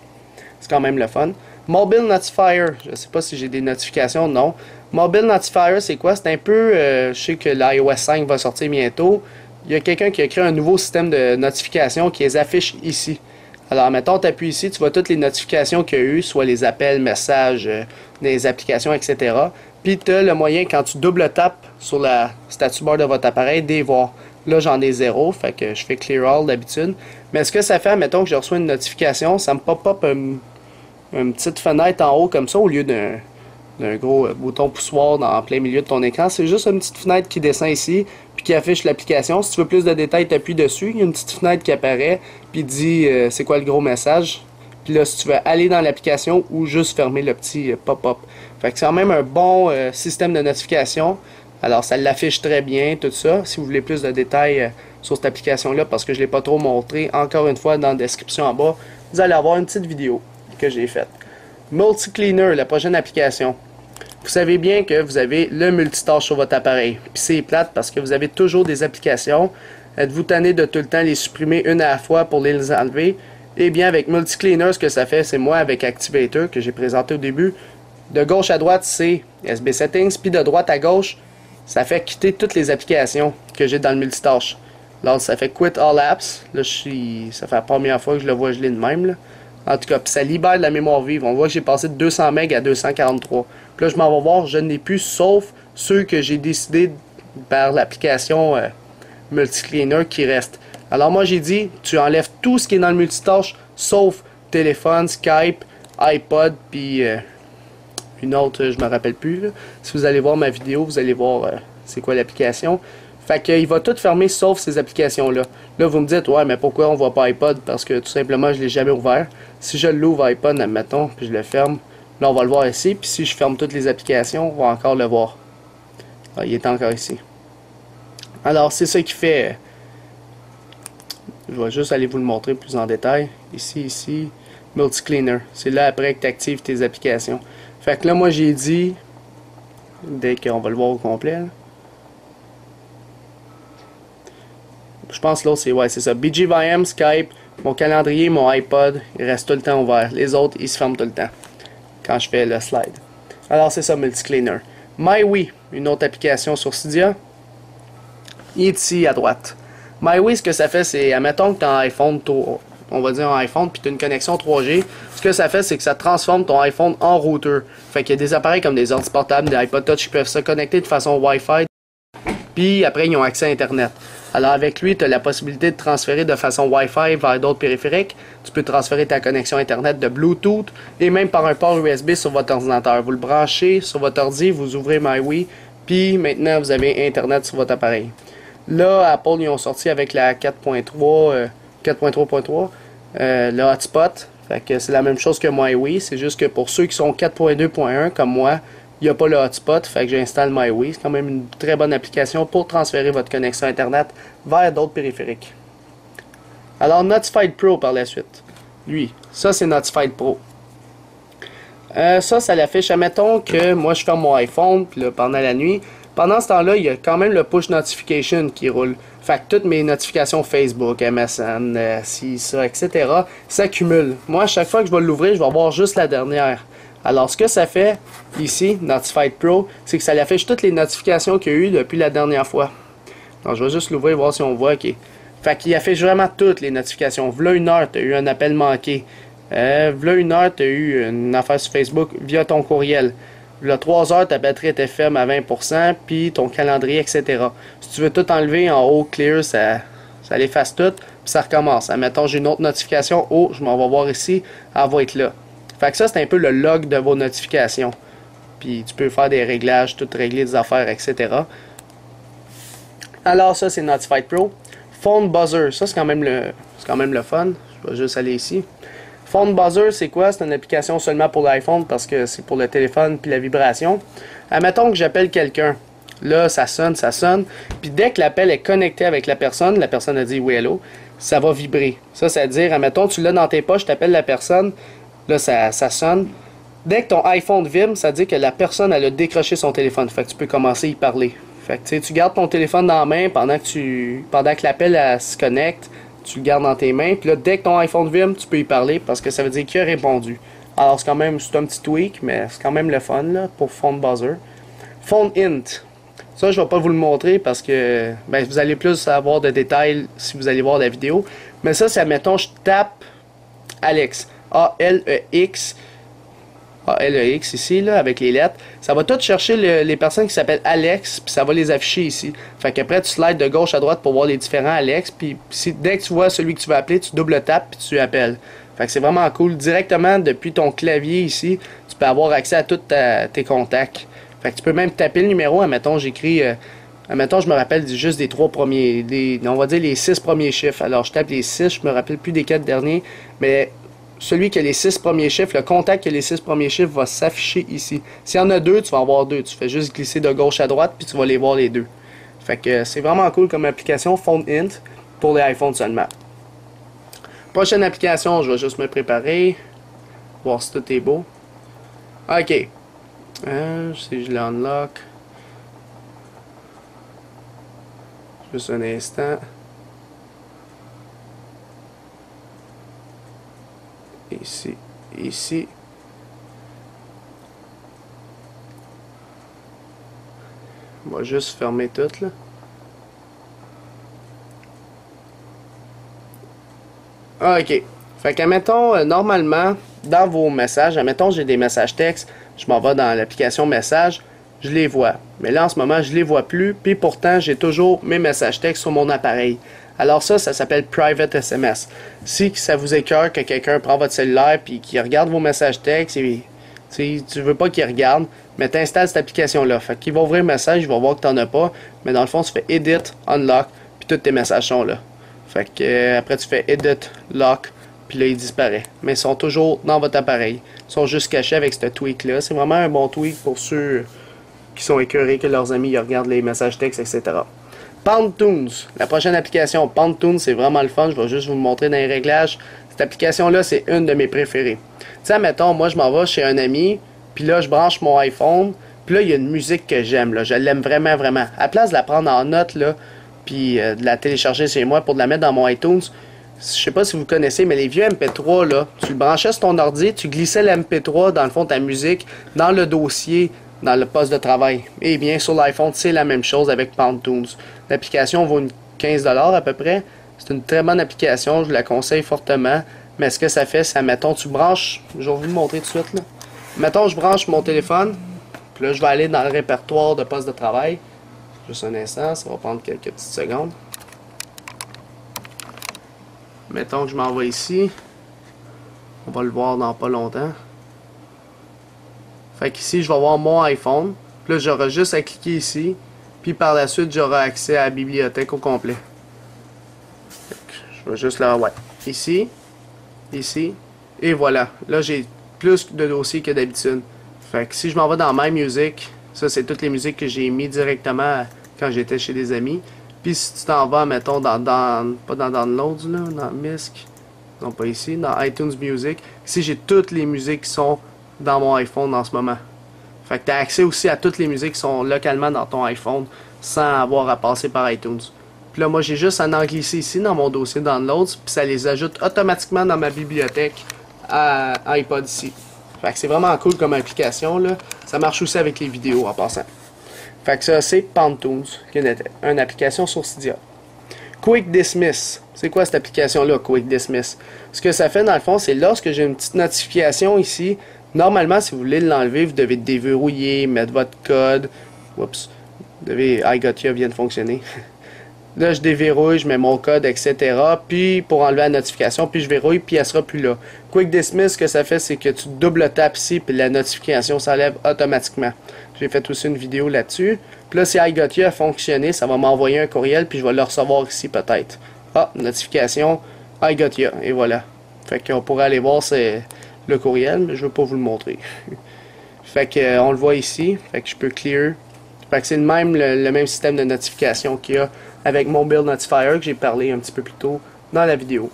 C'est quand même le fun. Mobile Notifier, je sais pas si j'ai des notifications, non. Mobile Notifier, c'est quoi? C'est un peu, je sais que l'iOS 5 va sortir bientôt. Il y a quelqu'un qui a créé un nouveau système de notification qui les affiche ici. Alors, mettons, tu appuies ici, tu vois toutes les notifications qu'il y a eu, soit les appels, messages, des applications, etc. Puis, tu as le moyen, quand tu double tapes sur la statue bar de votre appareil, d'y voir. Là, j'en ai 0, fait que je fais Clear All d'habitude. Mais ce que ça fait, mettons que je reçois une notification, ça me pop-up une petite fenêtre en haut comme ça, au lieu d'un gros bouton poussoir en plein milieu de ton écran. C'est juste une petite fenêtre qui descend ici, puis qui affiche l'application. Si tu veux plus de détails, tu appuies dessus. Il y a une petite fenêtre qui apparaît, puis dit c'est quoi le gros message. Puis là, si tu veux aller dans l'application ou juste fermer le petit pop-up. Fait que c'est quand même un bon système de notification. Alors, ça l'affiche très bien, tout ça. Si vous voulez plus de détails sur cette application-là, parce que je ne l'ai pas trop montré, encore une fois, dans la description en bas, vous allez avoir une petite vidéo que j'ai faite. Multi-Cleaner, la prochaine application. Vous savez bien que vous avez le multitâche sur votre appareil. Puis c'est plate parce que vous avez toujours des applications. Êtes-vous tanné de tout le temps les supprimer une à la fois pour les enlever? Eh bien, avec Multi-Cleaner, ce que ça fait, c'est moi avec Activator, que j'ai présenté au début. De gauche à droite, c'est SB Settings, puis de droite à gauche, ça fait quitter toutes les applications que j'ai dans le multitâche. Alors, ça fait Quit All Apps. Là, ça fait la première fois que je le vois gelé de même, là. En tout cas, ça libère de la mémoire vive. On voit que j'ai passé de 200 MB à 243. Puis là, je m'en vais voir, je n'ai plus, sauf ceux que j'ai décidé par l'application Multi-Cleaner qui reste. Alors moi, j'ai dit, tu enlèves tout ce qui est dans le multitâche, sauf téléphone, Skype, iPod, puis une autre, je me rappelle plus, là. Si vous allez voir ma vidéo, vous allez voir c'est quoi l'application. Fait qu'il va tout fermer sauf ces applications-là. Là, vous me dites, ouais, mais pourquoi on voit pas iPod? Parce que tout simplement, je l'ai jamais ouvert. Si je l'ouvre iPod, admettons, puis je le ferme, là, on va le voir ici. Puis si je ferme toutes les applications, on va encore le voir. Ah, il est encore ici. Alors, c'est ça qui fait... Je vais juste aller vous le montrer plus en détail. Ici, Multi-Cleaner. C'est là après que tu actives tes applications. Fait que là, moi, j'ai dit... Dès qu'on va le voir au complet, là. Je pense que l'autre, c'est ça. BGVM, Skype, mon calendrier, mon iPod, il reste tout le temps ouvert. Les autres, ils se ferment tout le temps quand je fais le slide. Alors, c'est ça, Multi-Cleaner. MyWi, une autre application sur Cydia. Il est ici à droite. MyWi, ce que ça fait, c'est, admettons que tu as un iPhone, on va dire un iPhone, puis tu as une connexion 3G. Ce que ça fait, c'est que ça transforme ton iPhone en routeur. Fait qu'il y a des appareils comme des ordi portables, des iPod Touch qui peuvent se connecter de façon Wi-Fi. Puis après, ils ont accès à Internet. Alors avec lui, tu as la possibilité de transférer de façon Wi-Fi vers d'autres périphériques. Tu peux transférer ta connexion Internet de Bluetooth et même par un port USB sur votre ordinateur. Vous le branchez sur votre ordi, vous ouvrez MyWi, puis maintenant vous avez Internet sur votre appareil. Là, Apple, ils ont sorti avec la 4.3, 4.3.3, le hotspot. Fait que c'est la même chose que MyWi, c'est juste que pour ceux qui sont 4.2.1 comme moi, il n'y a pas le hotspot, fait que j'installe MyWi. C'est quand même une très bonne application pour transférer votre connexion Internet vers d'autres périphériques. Alors, Notified Pro par la suite. Lui, ça c'est Notified Pro. Ça l'affiche. Admettons que moi je ferme mon iPhone puis là, pendant la nuit. Pendant ce temps-là, il y a quand même le push notification qui roule. Fait que toutes mes notifications Facebook, MSN, ça, etc. s'accumulent. Moi, à chaque fois que je vais l'ouvrir, je vais voir juste la dernière. Alors, ce que ça fait ici, Notified Pro, c'est que ça affiche toutes les notifications qu'il y a eu depuis la dernière fois. Donc, je vais juste l'ouvrir, voir si on voit. OK. Fait qu'il affiche vraiment toutes les notifications. V'là une heure, tu as eu un appel manqué. V'là une heure, tu as eu une affaire sur Facebook via ton courriel. V'là 3 heures, ta batterie était ferme à 20%, puis ton calendrier, etc. Si tu veux tout enlever en haut, clear, ça l'efface tout, puis ça recommence. Admettons, j'ai une autre notification. Oh, je m'en vais voir ici. Elle va être là. Fait que ça, c'est un peu le log de vos notifications. Puis tu peux faire des réglages, tout régler des affaires, etc. Alors ça, c'est Notified Pro. Phone Buzzer, ça c'est quand même le fun. Je vais juste aller ici. Phone Buzzer, c'est quoi? C'est une application seulement pour l'iPhone parce que c'est pour le téléphone puis la vibration. Admettons que j'appelle quelqu'un. Là, ça sonne. Puis dès que l'appel est connecté avec la personne a dit oui, hello, ça va vibrer. Ça veut dire, admettons, tu l'as dans tes poches, tu appelles la personne. Là, ça sonne. Dès que ton iPhone vibre, ça dit que la personne, elle a décroché son téléphone. Fait que tu peux commencer à y parler. Fait que tu gardes ton téléphone dans la main pendant que l'appel se connecte. Tu le gardes dans tes mains. Puis là, dès que ton iPhone vibre, tu peux y parler parce que ça veut dire qu'il a répondu. Alors, c'est un petit tweak, mais c'est quand même le fun là, pour Phone Buzzer. Phone Int. Ça, je ne vais pas vous le montrer parce que vous allez plus avoir de détails si vous allez voir la vidéo. Mais ça, c'est, admettons, je tape Alex. A-L-E-X. A-L-E-X ici, là, avec les lettres. Ça va tout chercher les personnes qui s'appellent Alex, puis ça va les afficher ici. Fait qu'après, tu slides de gauche à droite pour voir les différents Alex, puis dès que tu vois celui que tu veux appeler, tu double-tapes, puis tu appelles. Fait que c'est vraiment cool. Directement, depuis ton clavier ici, tu peux avoir accès à tous tes contacts. Fait que tu peux même taper le numéro. Admettons, j'écris... admettons, je me rappelle juste des 3 premiers... on va dire les 6 premiers chiffres. Alors, je tape les 6, je me rappelle plus des 4 derniers, mais... Celui qui a les 6 premiers chiffres, le contact qui a les 6 premiers chiffres va s'afficher ici. S'il y en a 2, tu vas en avoir 2. Tu fais juste glisser de gauche à droite, puis tu vas les voir les 2. Fait que c'est vraiment cool comme application, Phone Int, pour les iPhones seulement. Prochaine application, je vais juste me préparer. Voir si tout est beau. OK. Si je l'unlock. Juste un instant. Ici. On va juste fermer tout là. OK. Fait que, admettons, normalement, dans vos messages, admettons, j'ai des messages textes, je m'en vais dans l'application messages, je les vois. Mais là, en ce moment, je les vois plus, puis pourtant, j'ai toujours mes messages textes sur mon appareil. Alors ça s'appelle Private SMS. Si ça vous écœure que quelqu'un prend votre cellulaire puis qu'il regarde vos messages textes et tu veux pas qu'il regarde, mais tu installes cette application-là. Fait qu'il va ouvrir le message, il va voir que tu n'en as pas, mais dans le fond, tu fais Edit, Unlock, puis tous tes messages sont là. Fait que après, tu fais Edit, Lock, puis là, il disparaît. Mais ils sont toujours dans votre appareil. Ils sont juste cachés avec ce tweak-là. C'est vraiment un bon tweak pour ceux qui sont écœurés que leurs amis ils regardent les messages textes, etc. Pantoons, la prochaine application Pantoons, c'est vraiment le fun. Je vais juste vous le montrer dans les réglages. Cette application-là, c'est une de mes préférées. Tu sais, mettons, moi je m'en vais chez un ami, puis là je branche mon iPhone, puis là il y a une musique que j'aime, là, je l'aime vraiment, vraiment. À la place de la prendre en note, là, puis de la télécharger chez moi pour de la mettre dans mon iTunes, je sais pas si vous connaissez, mais les vieux MP3, là, tu le branchais sur ton ordi, tu glissais l'MP3 dans le fond de ta musique, dans le dossier, dans le poste de travail. Et bien sur l'iPhone, c'est la même chose avec Pantoons. L'application vaut 15$ à peu près. C'est une très bonne application, je vous la conseille fortement. Mais ce que ça fait, c'est, mettons, tu branches, je vais vous le montrer tout de suite, là. Mettons, je branche mon téléphone, puis là, je vais aller dans le répertoire de poste de travail. Juste un instant, ça va prendre quelques petites secondes. Mettons que je m'en vais ici. On va le voir dans pas longtemps. Fait qu'ici, je vais voir mon iPhone. Puis là, j'aurai juste à cliquer ici. Puis par la suite, j'aurai accès à la bibliothèque au complet. Je vais juste là, ouais. Ici. Ici. Et voilà. Là, j'ai plus de dossiers que d'habitude. Fait que si je m'en vais dans My Music, ça, c'est toutes les musiques que j'ai mis directement quand j'étais chez des amis. Puis si tu t'en vas, mettons, pas dans Downloads, là, dans MISC, non pas ici, dans iTunes Music, ici j'ai toutes les musiques qui sont dans mon iPhone en ce moment. Fait que tu as accès aussi à toutes les musiques qui sont localement dans ton iPhone sans avoir à passer par iTunes. Puis là, moi j'ai juste à en glisser ici dans mon dossier Downloads, puis ça les ajoute automatiquement dans ma bibliothèque à iPod ici. Fait que c'est vraiment cool comme application, là. Ça marche aussi avec les vidéos en passant. Fait que ça, c'est Pantoons, qui est une application sur Cydia. Quick Dismiss. C'est quoi cette application-là, Quick Dismiss? Ce que ça fait, dans le fond, c'est lorsque j'ai une petite notification ici, normalement, si vous voulez l'enlever, vous devez déverrouiller, mettre votre code. Oups. Vous devez... iGotya vient de fonctionner. Là, je déverrouille, je mets mon code, etc. Puis, pour enlever la notification, puis je verrouille, puis elle sera plus là. Quick Dismiss, ce que ça fait, c'est que tu double tapes ici, puis la notification s'enlève automatiquement. J'ai fait aussi une vidéo là-dessus. Puis là, si iGotya a fonctionné, ça va m'envoyer un courriel, puis je vais le recevoir ici peut-être. Ah, notification, iGotya, et voilà. Fait qu'on pourrait aller voir c'est le courriel, mais je ne veux pas vous le montrer. Fait que on le voit ici, fait que je peux clear. Fait que c'est le même système de notification qu'il y a avec Mobile Notifier que j'ai parlé un petit peu plus tôt dans la vidéo.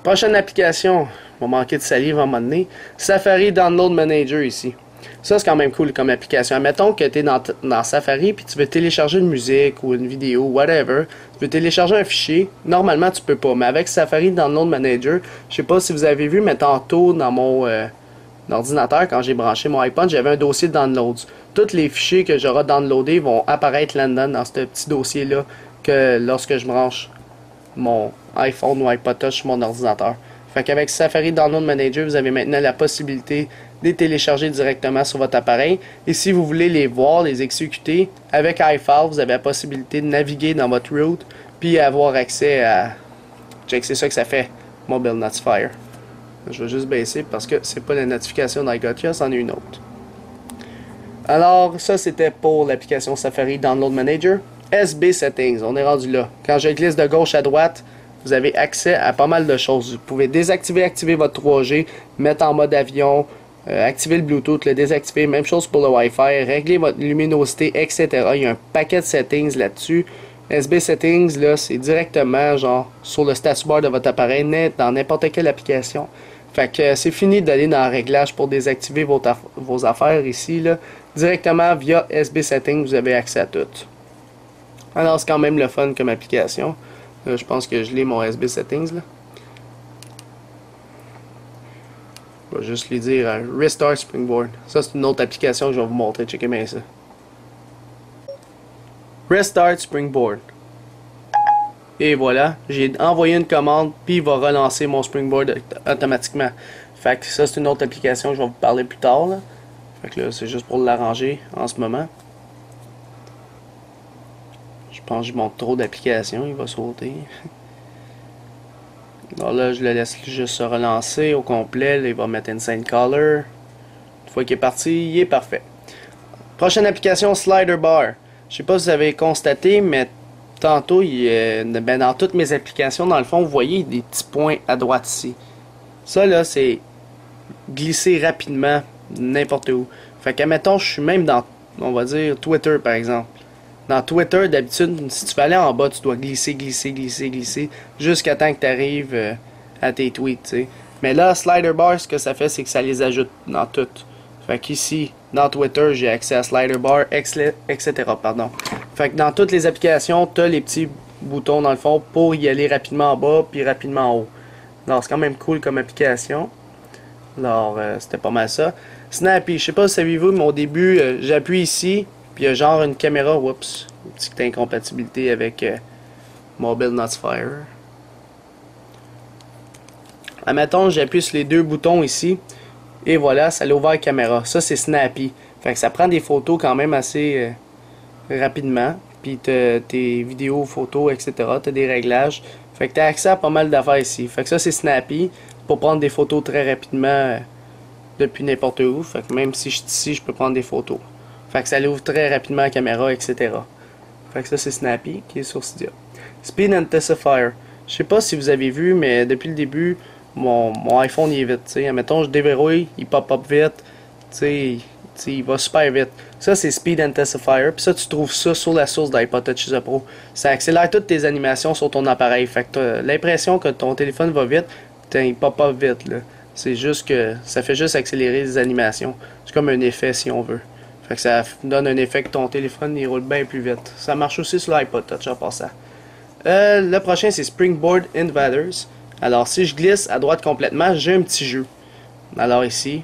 Prochaine application, on va manquer de salive à un moment donné, Safari Download Manager ici. Ça, c'est quand même cool comme application. Admettons que tu es dans Safari puis tu veux télécharger une musique ou une vidéo, whatever. Tu veux télécharger un fichier. Normalement, tu peux pas. Mais avec Safari Download Manager, je sais pas si vous avez vu, mais tantôt dans mon ordinateur, quand j'ai branché mon iPod, j'avais un dossier de downloads. Tous les fichiers que j'aurai downloadés vont apparaître là-dedans dans ce petit dossier-là que lorsque je branche mon iPhone ou iPod Touch sur mon ordinateur. Fait qu'avec Safari Download Manager, vous avez maintenant la possibilité de les télécharger directement sur votre appareil. Et si vous voulez les voir, les exécuter, avec iFile, vous avez la possibilité de naviguer dans votre route puis avoir accès à... Check, c'est ça que ça fait, Mobile Notifier. Je vais juste baisser parce que c'est pas la notification d'iGotya, c'en est une autre. Alors, ça c'était pour l'application Safari Download Manager. SB Settings, on est rendu là. Quand je glisse de gauche à droite, vous avez accès à pas mal de choses. Vous pouvez désactiver, activer votre 3G, mettre en mode avion, activer le Bluetooth, le désactiver, même chose pour le Wi-Fi, régler votre luminosité, etc. Il y a un paquet de settings là-dessus. SB Settings, là, c'est directement genre sur le status bar de votre appareil, dans n'importe quelle application. Fait que c'est fini d'aller dans Réglages pour désactiver vos affaires ici, là. Directement via SB Settings, vous avez accès à tout. Alors c'est quand même le fun comme application. Je pense que je l'ai mon SB Settings là. Je vais juste lui dire Restart Springboard. Ça c'est une autre application que je vais vous montrer. Checkez bien ça. Restart Springboard. Et voilà, j'ai envoyé une commande puis il va relancer mon Springboard automatiquement. Fait que ça c'est une autre application que je vais vous parler plus tard là. Fait que là c'est juste pour l'arranger en ce moment. Je pense que je monte trop d'applications, il va sauter. Alors là, je le laisse juste se relancer au complet. Là, il va mettre Insane Color. Une fois qu'il est parti, il est parfait. Prochaine application, Slider Bar. Je sais pas si vous avez constaté, mais tantôt, dans toutes mes applications, dans le fond, vous voyez des petits points à droite ici. Ça, là, c'est glisser rapidement n'importe où. Fait que, admettons, je suis même dans on va dire Twitter par exemple. Dans Twitter, d'habitude, si tu veux aller en bas, tu dois glisser, glisser, glisser, glisser, jusqu'à temps que tu arrives à tes tweets, t'sais. Mais là, Slider Bar, ce que ça fait, c'est que ça les ajoute dans tout. Fait qu'ici, dans Twitter, j'ai accès à Slider Bar, etc. Pardon. Fait que dans toutes les applications, tu as les petits boutons dans le fond pour y aller rapidement en bas puis rapidement en haut. Alors, c'est quand même cool comme application. Alors, c'était pas mal ça. Snappy, je sais pas si savez-vous, mais au début, j'appuie ici, puis il y a genre une caméra, oups, une petite incompatibilité avec Mobile Notifier. Admettons, j'appuie sur les deux boutons ici, et voilà, ça l'a ouvert la caméra. Ça, c'est Snappy. Fait que ça prend des photos quand même assez rapidement, puis t'as tes vidéos, photos, etc. T'as des réglages. Fait que t'as accès à pas mal d'affaires ici. Fait que ça, c'est Snappy, pour prendre des photos très rapidement depuis n'importe où. Fait que même si je suis ici, je peux prendre des photos. Fait que ça l'ouvre très rapidement la caméra, etc. Fait que ça, c'est Snappy qui est sur Cydia. Speed Intensifier. Je sais pas si vous avez vu, mais depuis le début, mon iPhone il est vite. T'sais. Admettons, je déverrouille, il pop-up vite. T'sais, il va super vite. Ça, c'est Speed Intensifier. Puis ça, tu trouves ça sur la source d'iPod Touch Pro. Ça accélère toutes tes animations sur ton appareil. Fait que tu as l'impression que ton téléphone va vite, il pop-up vite. Là. C'est juste que ça fait juste accélérer les animations. C'est comme un effet si on veut. Fait que ça donne un effet que ton téléphone il roule bien plus vite. Ça marche aussi sur l'iPod Touch en passant. Le prochain c'est Springboard Invaders. Alors si je glisse à droite complètement, j'ai un petit jeu. Alors ici,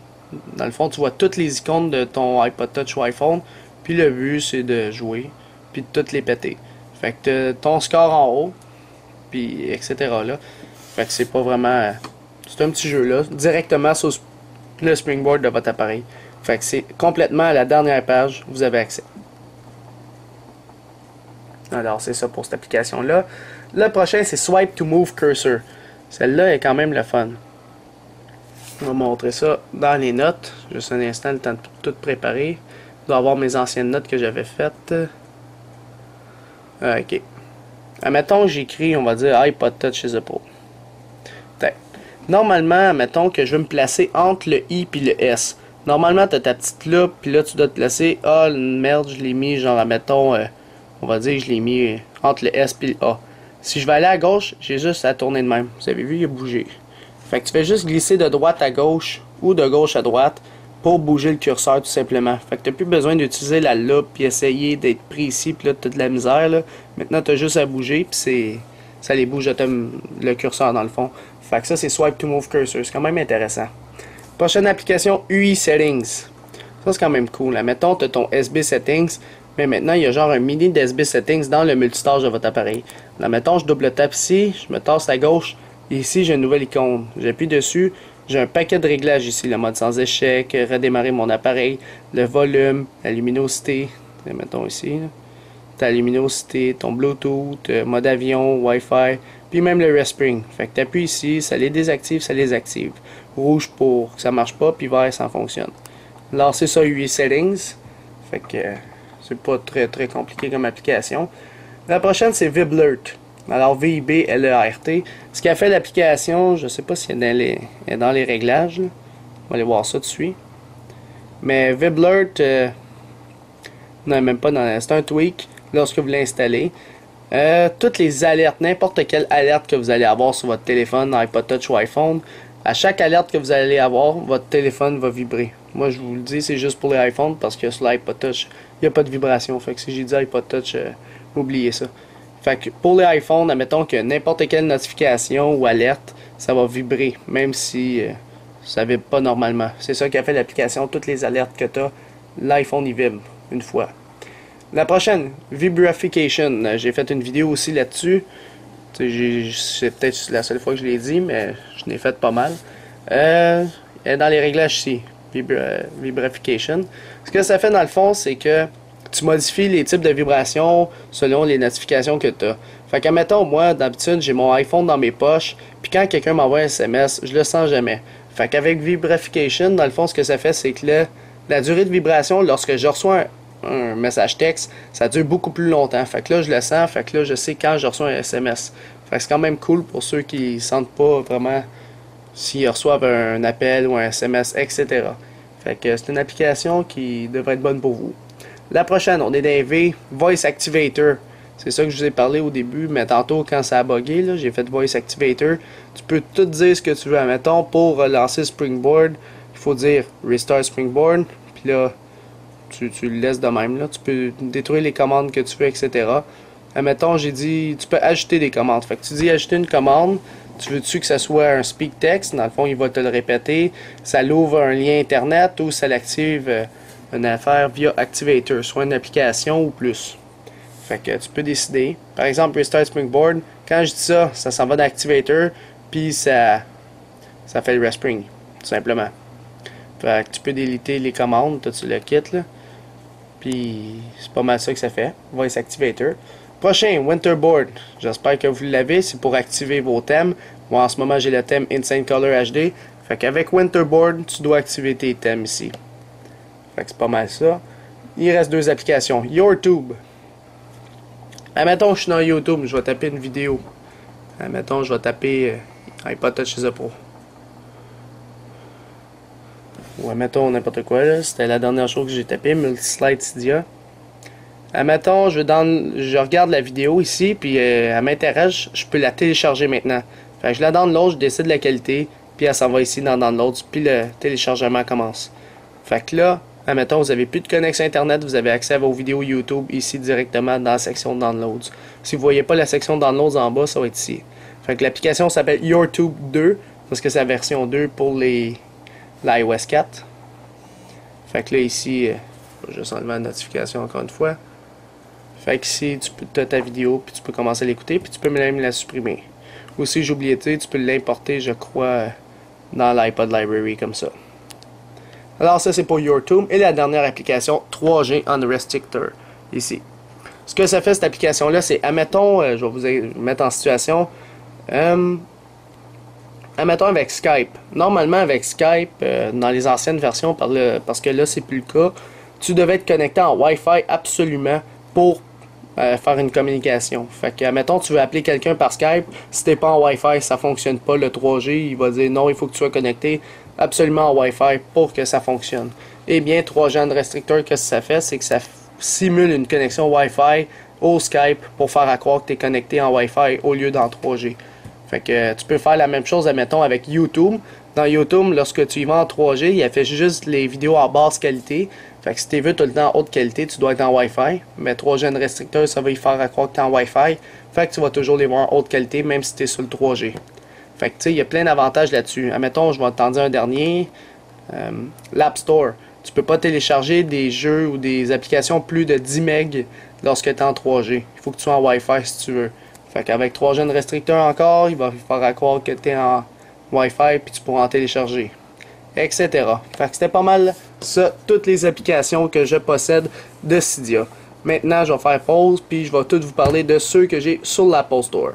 dans le fond tu vois toutes les icônes de ton iPod Touch ou iPhone. Puis le but c'est de jouer, puis de toutes les péter. Fait que ton score en haut, puis etc. là. Fait que c'est pas vraiment... C'est un petit jeu là, directement sur le Springboard de votre appareil. Fait que c'est complètement à la dernière page, vous avez accès. Alors c'est ça pour cette application là. Le prochain c'est Swipe to Move Cursor. Celle-là est quand même le fun. On va montrer ça dans les notes. Juste un instant, le temps de tout préparer. Je dois avoir mes anciennes notes que j'avais faites. Ok. Admettons que j'écris, on va dire iPod Touch is a Pro. Normalement, admettons que je veux me placer entre le I et le S. Normalement, tu as ta petite loupe, puis là, tu dois te placer. Ah, merde, je l'ai mis, genre, admettons, on va dire que je l'ai mis entre le S et le A. Si je vais aller à gauche, j'ai juste à tourner de même. Vous avez vu, il a bougé. Fait que tu fais juste glisser de droite à gauche ou de gauche à droite pour bouger le curseur, tout simplement. Fait que tu n'as plus besoin d'utiliser la loupe puis essayer d'être précis, puis là, tu as de la misère, là. Maintenant, tu as juste à bouger, puis ça les bouge le curseur, dans le fond. Fait que ça, c'est Swipe to Move Cursor. C'est quand même intéressant. Prochaine application, UI Settings. Ça, c'est quand même cool. Là. Mettons, tu as ton SB Settings, mais maintenant, il y a genre un mini d'SB Settings dans le multitâche de votre appareil. Là, mettons, je double tape ici, je me tasse à gauche, et ici, j'ai une nouvelle icône. J'appuie dessus, j'ai un paquet de réglages ici. Le mode sans échec, redémarrer mon appareil, le volume, la luminosité. Mettons ici, ta luminosité, ton Bluetooth, mode avion, Wi-Fi, puis même le respring. Fait que tu appuies ici, ça les désactive, ça les active. Rouge pour que ça marche pas, puis vert ça fonctionne. Alors c'est ça UI Settings. Fait que c'est pas très compliqué comme application. La prochaine c'est Viblert. Alors V-I-B-L-E-R-T. Ce qu'a fait l'application, je sais pas si elle est dans les réglages. Là. On va aller voir ça tout de suite. Mais Viblert, non même pas dans. C'est un tweak lorsque vous l'installez. Toutes les alertes, n'importe quelle alerte que vous allez avoir sur votre téléphone, iPod Touch ou iPhone, à chaque alerte que vous allez avoir, votre téléphone va vibrer. Moi, je vous le dis, c'est juste pour les iPhones parce que sur l'iPod Touch, il n'y a pas de vibration. Fait que si j'ai dit iPod Touch, oubliez ça. Fait que pour les iPhones, admettons que n'importe quelle notification ou alerte, ça va vibrer, même si ça vibre pas normalement. C'est ça qui a fait l'application. Toutes les alertes que tu as, l'iPhone il vibre une fois. La prochaine, Vibrification. J'ai fait une vidéo aussi là-dessus. C'est peut-être la seule fois que je l'ai dit, mais je l'ai fait pas mal. Elle est dans les réglages ici, Vibrification. Ce que ça fait dans le fond, c'est que tu modifies les types de vibrations selon les notifications que tu as. Fait qu'admettons, moi, d'habitude, j'ai mon iPhone dans mes poches, puis quand quelqu'un m'envoie un SMS, je le sens jamais. Fait qu'avec Vibrification, dans le fond, ce que ça fait, c'est que la durée de vibration, lorsque je reçois un message texte, ça dure beaucoup plus longtemps. Fait que là, je le sens, fait que là, je sais quand je reçois un SMS. Fait que c'est quand même cool pour ceux qui sentent pas vraiment s'ils reçoivent un appel ou un SMS, etc. Fait que c'est une application qui devrait être bonne pour vous. La prochaine, on est dans V, Voice Activator. C'est ça que je vous ai parlé au début, mais tantôt quand ça a bugué, j'ai fait Voice Activator. Tu peux tout dire ce que tu veux. Admettons, pour relancer Springboard, il faut dire Restart Springboard. Puis là, tu le laisses de même. Là. Tu peux détruire les commandes que tu veux, etc. Admettons, j'ai dit, tu peux ajouter des commandes. Fait que tu dis ajouter une commande. Tu veux-tu que ça soit un speak text? Dans le fond, il va te le répéter. Ça l'ouvre un lien internet ou ça l'active une affaire via Activator, soit une application ou plus. Fait que tu peux décider. Par exemple, Restart Springboard, quand je dis ça, ça s'en va dans Activator, puis ça fait le Respring, tout simplement. Fait que tu peux déliter les commandes, toi tu le quittes, là. Puis c'est pas mal ça que ça fait. Voice Activator. Prochain, Winterboard. J'espère que vous l'avez, c'est pour activer vos thèmes. Moi en ce moment j'ai le thème Insane Color HD. Fait qu'avec Winterboard, tu dois activer tes thèmes ici. Fait que c'est pas mal ça. Il reste deux applications. YourTube. Admettons que je suis dans YouTube, je vais taper une vidéo. Admettons, je vais taper iPod Touch Chez Pro. Ou admettons n'importe quoi, là. C'était la dernière chose que j'ai tapé, Multislide Cydia. Admettons, je regarde la vidéo ici, puis elle m'intéresse, je peux la télécharger maintenant. Fait que je la download, je décide de la qualité, puis elle s'en va ici dans Downloads, puis le téléchargement commence. Fait que là, admettons, vous n'avez plus de connexion Internet, vous avez accès à vos vidéos YouTube ici directement dans la section Downloads. Si vous ne voyez pas la section Downloads en bas, ça va être ici. Fait que l'application s'appelle YourTube 2, parce que c'est la version 2 pour l'iOS 4. Fait que là, ici, je vais juste enlever la notification encore une fois. Fait que ici, tu as ta vidéo, puis tu peux commencer à l'écouter, puis tu peux même la supprimer. Aussi, j'ai oublié de dire, tu peux l'importer, je crois, dans l'iPod Library, comme ça. Alors ça, c'est pour YourTube. Et la dernière application, 3G Unrestrictor, ici. Ce que ça fait, cette application-là, c'est, admettons, je vais vous mettre en situation, admettons avec Skype. Normalement, avec Skype, dans les anciennes versions, parce que là, c'est plus le cas, tu devais être connecté en Wi-Fi absolument pour faire une communication. Fait que, admettons, tu veux appeler quelqu'un par Skype, si t'es pas en Wi-Fi, ça fonctionne pas. Le 3G, il va dire non, il faut que tu sois connecté absolument en Wi-Fi pour que ça fonctionne. Eh bien, 3G Unrestrictor, qu'est-ce que ça fait? C'est que ça simule une connexion Wi-Fi au Skype pour faire à croire que tu es connecté en Wi-Fi au lieu d'en 3G. Fait que tu peux faire la même chose, admettons, avec YouTube. Dans YouTube, lorsque tu y vas en 3G, il affiche juste les vidéos en basse qualité. Fait que si tu veux tout le temps en haute qualité, tu dois être en Wi-Fi. Mais 3G Unrestrictor, ça va y faire à croire que tu es en Wi-Fi. Fait que tu vas toujours les voir en haute qualité, même si tu es sur le 3G. Fait que tu sais, il y a plein d'avantages là-dessus. Admettons, je vais t'en dire un dernier. L'App Store. Tu peux pas télécharger des jeux ou des applications plus de 10 MB lorsque tu es en 3G. Il faut que tu sois en Wi-Fi si tu veux. Fait qu'avec 3G Unrestrictor encore, il va faire à croire que tu es en Wi-Fi puis tu pourras en télécharger. Etc. Fait que c'était pas mal ça, toutes les applications que je possède de Cydia. Maintenant, je vais faire pause puis je vais tout vous parler de ceux que j'ai sur l'Apple Store.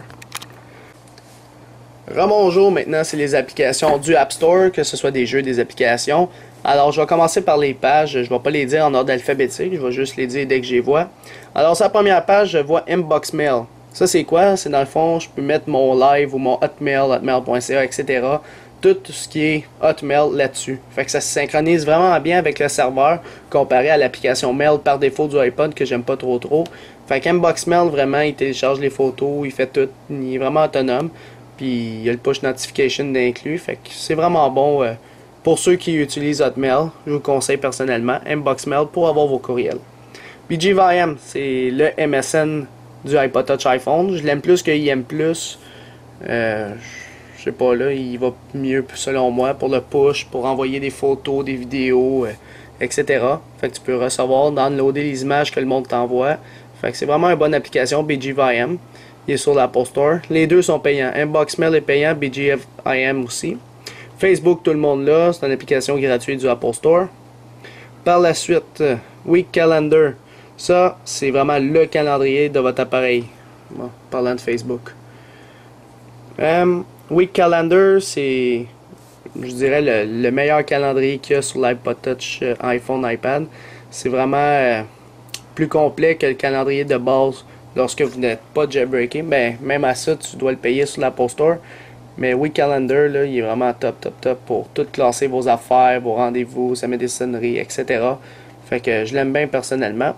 Rebonjour, maintenant c'est les applications du App Store, que ce soit des jeux, des applications. Alors je vais commencer par les pages, je ne vais pas les dire en ordre alphabétique, je vais juste les dire dès que je les vois. Alors sur la première page, je vois Inbox Mail. Ça c'est quoi? C'est dans le fond, je peux mettre mon live ou mon Hotmail, hotmail.ca, etc. Tout ce qui est Hotmail là-dessus. Fait que ça se synchronise vraiment bien avec le serveur comparé à l'application Mail par défaut du iPod que j'aime pas trop. Fait qu'Inbox Mail, vraiment, il télécharge les photos, il fait tout, il est vraiment autonome. Puis il y a le push notification d'inclus. Fait que c'est vraiment bon pour ceux qui utilisent Hotmail. Je vous conseille personnellement Inbox Mail pour avoir vos courriels. BGVIM, c'est le MSN du iPod Touch iPhone. Je l'aime plus que IM+. Je sais pas là, il va mieux selon moi pour le push, pour envoyer des photos, des vidéos, etc. Fait que tu peux recevoir, downloader les images que le monde t'envoie. Fait que c'est vraiment une bonne application, BGVIM. Il est sur l'Apple Store. Les deux sont payants. Inbox Mail est payant, BGVIM aussi. Facebook, tout le monde là. C'est une application gratuite du Apple Store. Par la suite, Week Calendar. Ça, c'est vraiment le calendrier de votre appareil. Bon, parlant de Facebook. Week Calendar, c'est, je dirais, le meilleur calendrier qu'il y a sur l'iPod Touch, iPhone, iPad. C'est vraiment plus complet que le calendrier de base. Lorsque vous n'êtes pas jailbreaké, ben, même à ça, tu dois le payer sur l'Apple Store. Mais Week Calendar, là, il est vraiment top pour tout classer vos affaires, vos rendez-vous, ça met des sonneries, etc. Fait que je l'aime bien personnellement.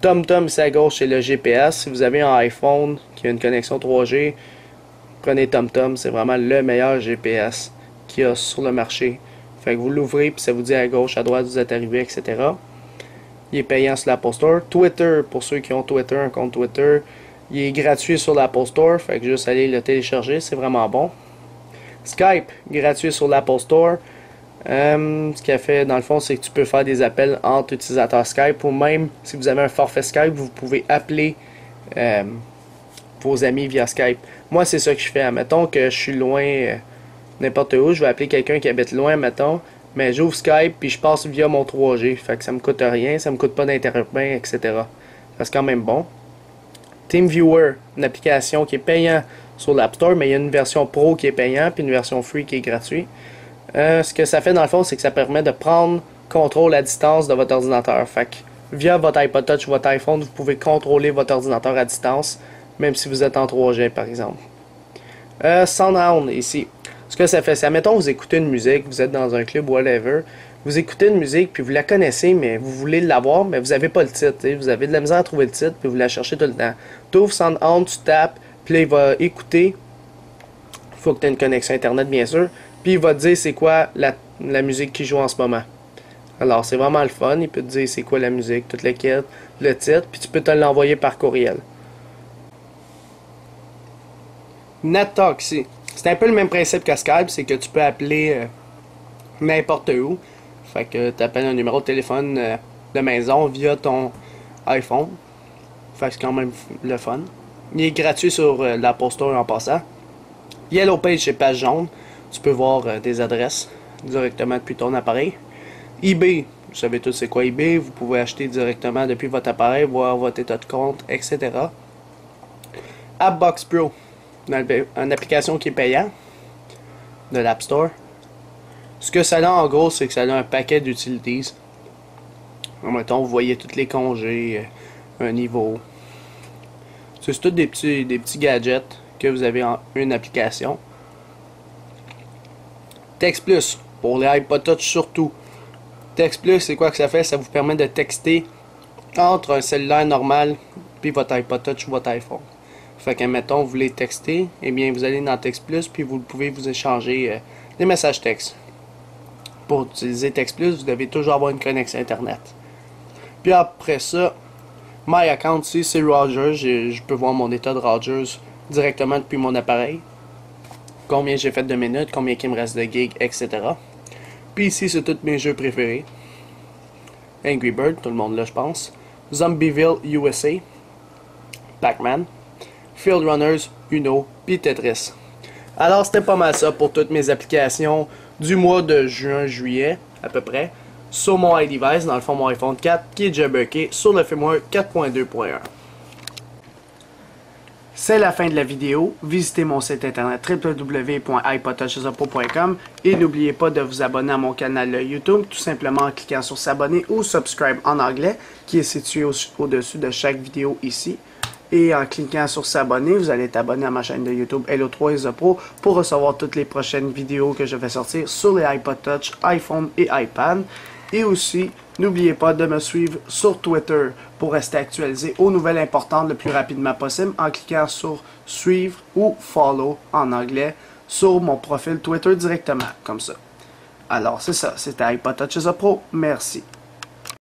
TomTom ici à gauche, c'est le GPS. Si vous avez un iPhone qui a une connexion 3G, prenez TomTom, c'est vraiment le meilleur GPS qu'il y a sur le marché. Fait que vous l'ouvrez, puis ça vous dit à gauche, à droite, vous êtes arrivé, etc. Il est payant sur l'Apple Store. Twitter, pour ceux qui ont Twitter, un compte Twitter, il est gratuit sur l'Apple Store, fait que juste aller le télécharger, c'est vraiment bon. Skype, gratuit sur l'Apple Store. Ce qu'il a fait dans le fond, c'est que tu peux faire des appels entre utilisateurs Skype, ou même si vous avez un forfait Skype, vous pouvez appeler vos amis via Skype. Moi, c'est ça que je fais. Admettons que je suis loin, n'importe où, je vais appeler quelqu'un qui habite loin, mettons, mais j'ouvre Skype puis je passe via mon 3G. Fait que ça me coûte rien, ça me coûte pas d'internet, etc. C'est quand même bon. TeamViewer, une application qui est payante sur l'App Store, mais il y a une version Pro qui est payante puis une version Free qui est gratuite. Ce que ça fait dans le fond, c'est que ça permet de prendre contrôle à distance de votre ordinateur. Fait que via votre iPod Touch ou votre iPhone, vous pouvez contrôler votre ordinateur à distance, même si vous êtes en 3G par exemple. SoundHound ici. Ce que ça fait, c'est, admettons, vous écoutez une musique, vous êtes dans un club, whatever, vous écoutez une musique, puis vous la connaissez, mais vous voulez l'avoir, mais vous n'avez pas le titre, t'sais. Vous avez de la misère à trouver le titre, puis vous la cherchez tout le temps. Tu ouvres SoundHound, tu tapes, puis là, il va écouter. Il faut que tu aies une connexion Internet, bien sûr. Puis il va te dire c'est quoi la musique qui joue en ce moment. Alors, c'est vraiment le fun. Il peut te dire c'est quoi la musique, toute le kit, le titre, puis tu peux te l'envoyer par courriel. NetTalk ici. C'est un peu le même principe que Skype, c'est que tu peux appeler n'importe où. Fait que tu appelles un numéro de téléphone de maison via ton iPhone. Fait que c'est quand même le fun. Il est gratuit sur l'Apple Store en passant. Yellow Page, c'est page jaune. Tu peux voir des adresses directement depuis ton appareil. eBay, vous savez tous c'est quoi eBay. Vous pouvez acheter directement depuis votre appareil, voir votre état de compte, etc. AppBox Pro, une application qui est payante de l'App Store. Ce que ça a en gros, c'est que ça a un paquet d'utilities. Mettons, vous voyez tous les congés, un niveau. C'est tous des petits gadgets que vous avez en une application. Text Plus, pour les iPod Touch surtout. Text Plus, c'est quoi que ça fait? Ça vous permet de texter entre un cellulaire normal puis votre iPod Touch ou votre iPhone. Fait que, mettons, vous voulez texter, eh bien, vous allez dans Text Plus puis vous pouvez vous échanger des messages textes. Pour utiliser Text Plus, vous devez toujours avoir une connexion Internet. Puis après ça, My Account ici, c'est Rogers. Je peux voir mon état de Rogers directement depuis mon appareil. Combien j'ai fait de minutes, combien il me reste de gigs, etc. Puis ici, c'est tous mes jeux préférés. Angry Bird, tout le monde là, je pense. Zombieville USA. Pac-Man. Field Runners, Uno, puis Tetris. Alors, c'était pas mal ça pour toutes mes applications du mois de juin-juillet, à peu près, sur mon iDevice, dans le fond mon iPhone 4, qui est jailbreaké sur le firmware 4.2.1. C'est la fin de la vidéo. Visitez mon site internet www.ipodtouchesupro.com et n'oubliez pas de vous abonner à mon canal YouTube, tout simplement en cliquant sur s'abonner ou subscribe en anglais, qui est situé au-dessus de chaque vidéo ici. Et en cliquant sur s'abonner, vous allez être abonné à ma chaîne de YouTube Hello3isupro pour recevoir toutes les prochaines vidéos que je vais sortir sur les iPod Touch, iPhone et iPad. Et aussi, n'oubliez pas de me suivre sur Twitter pour rester actualisé aux nouvelles importantes le plus rapidement possible en cliquant sur suivre ou follow en anglais sur mon profil Twitter directement, comme ça. Alors c'est ça, c'était iPod Touch Pro. Merci.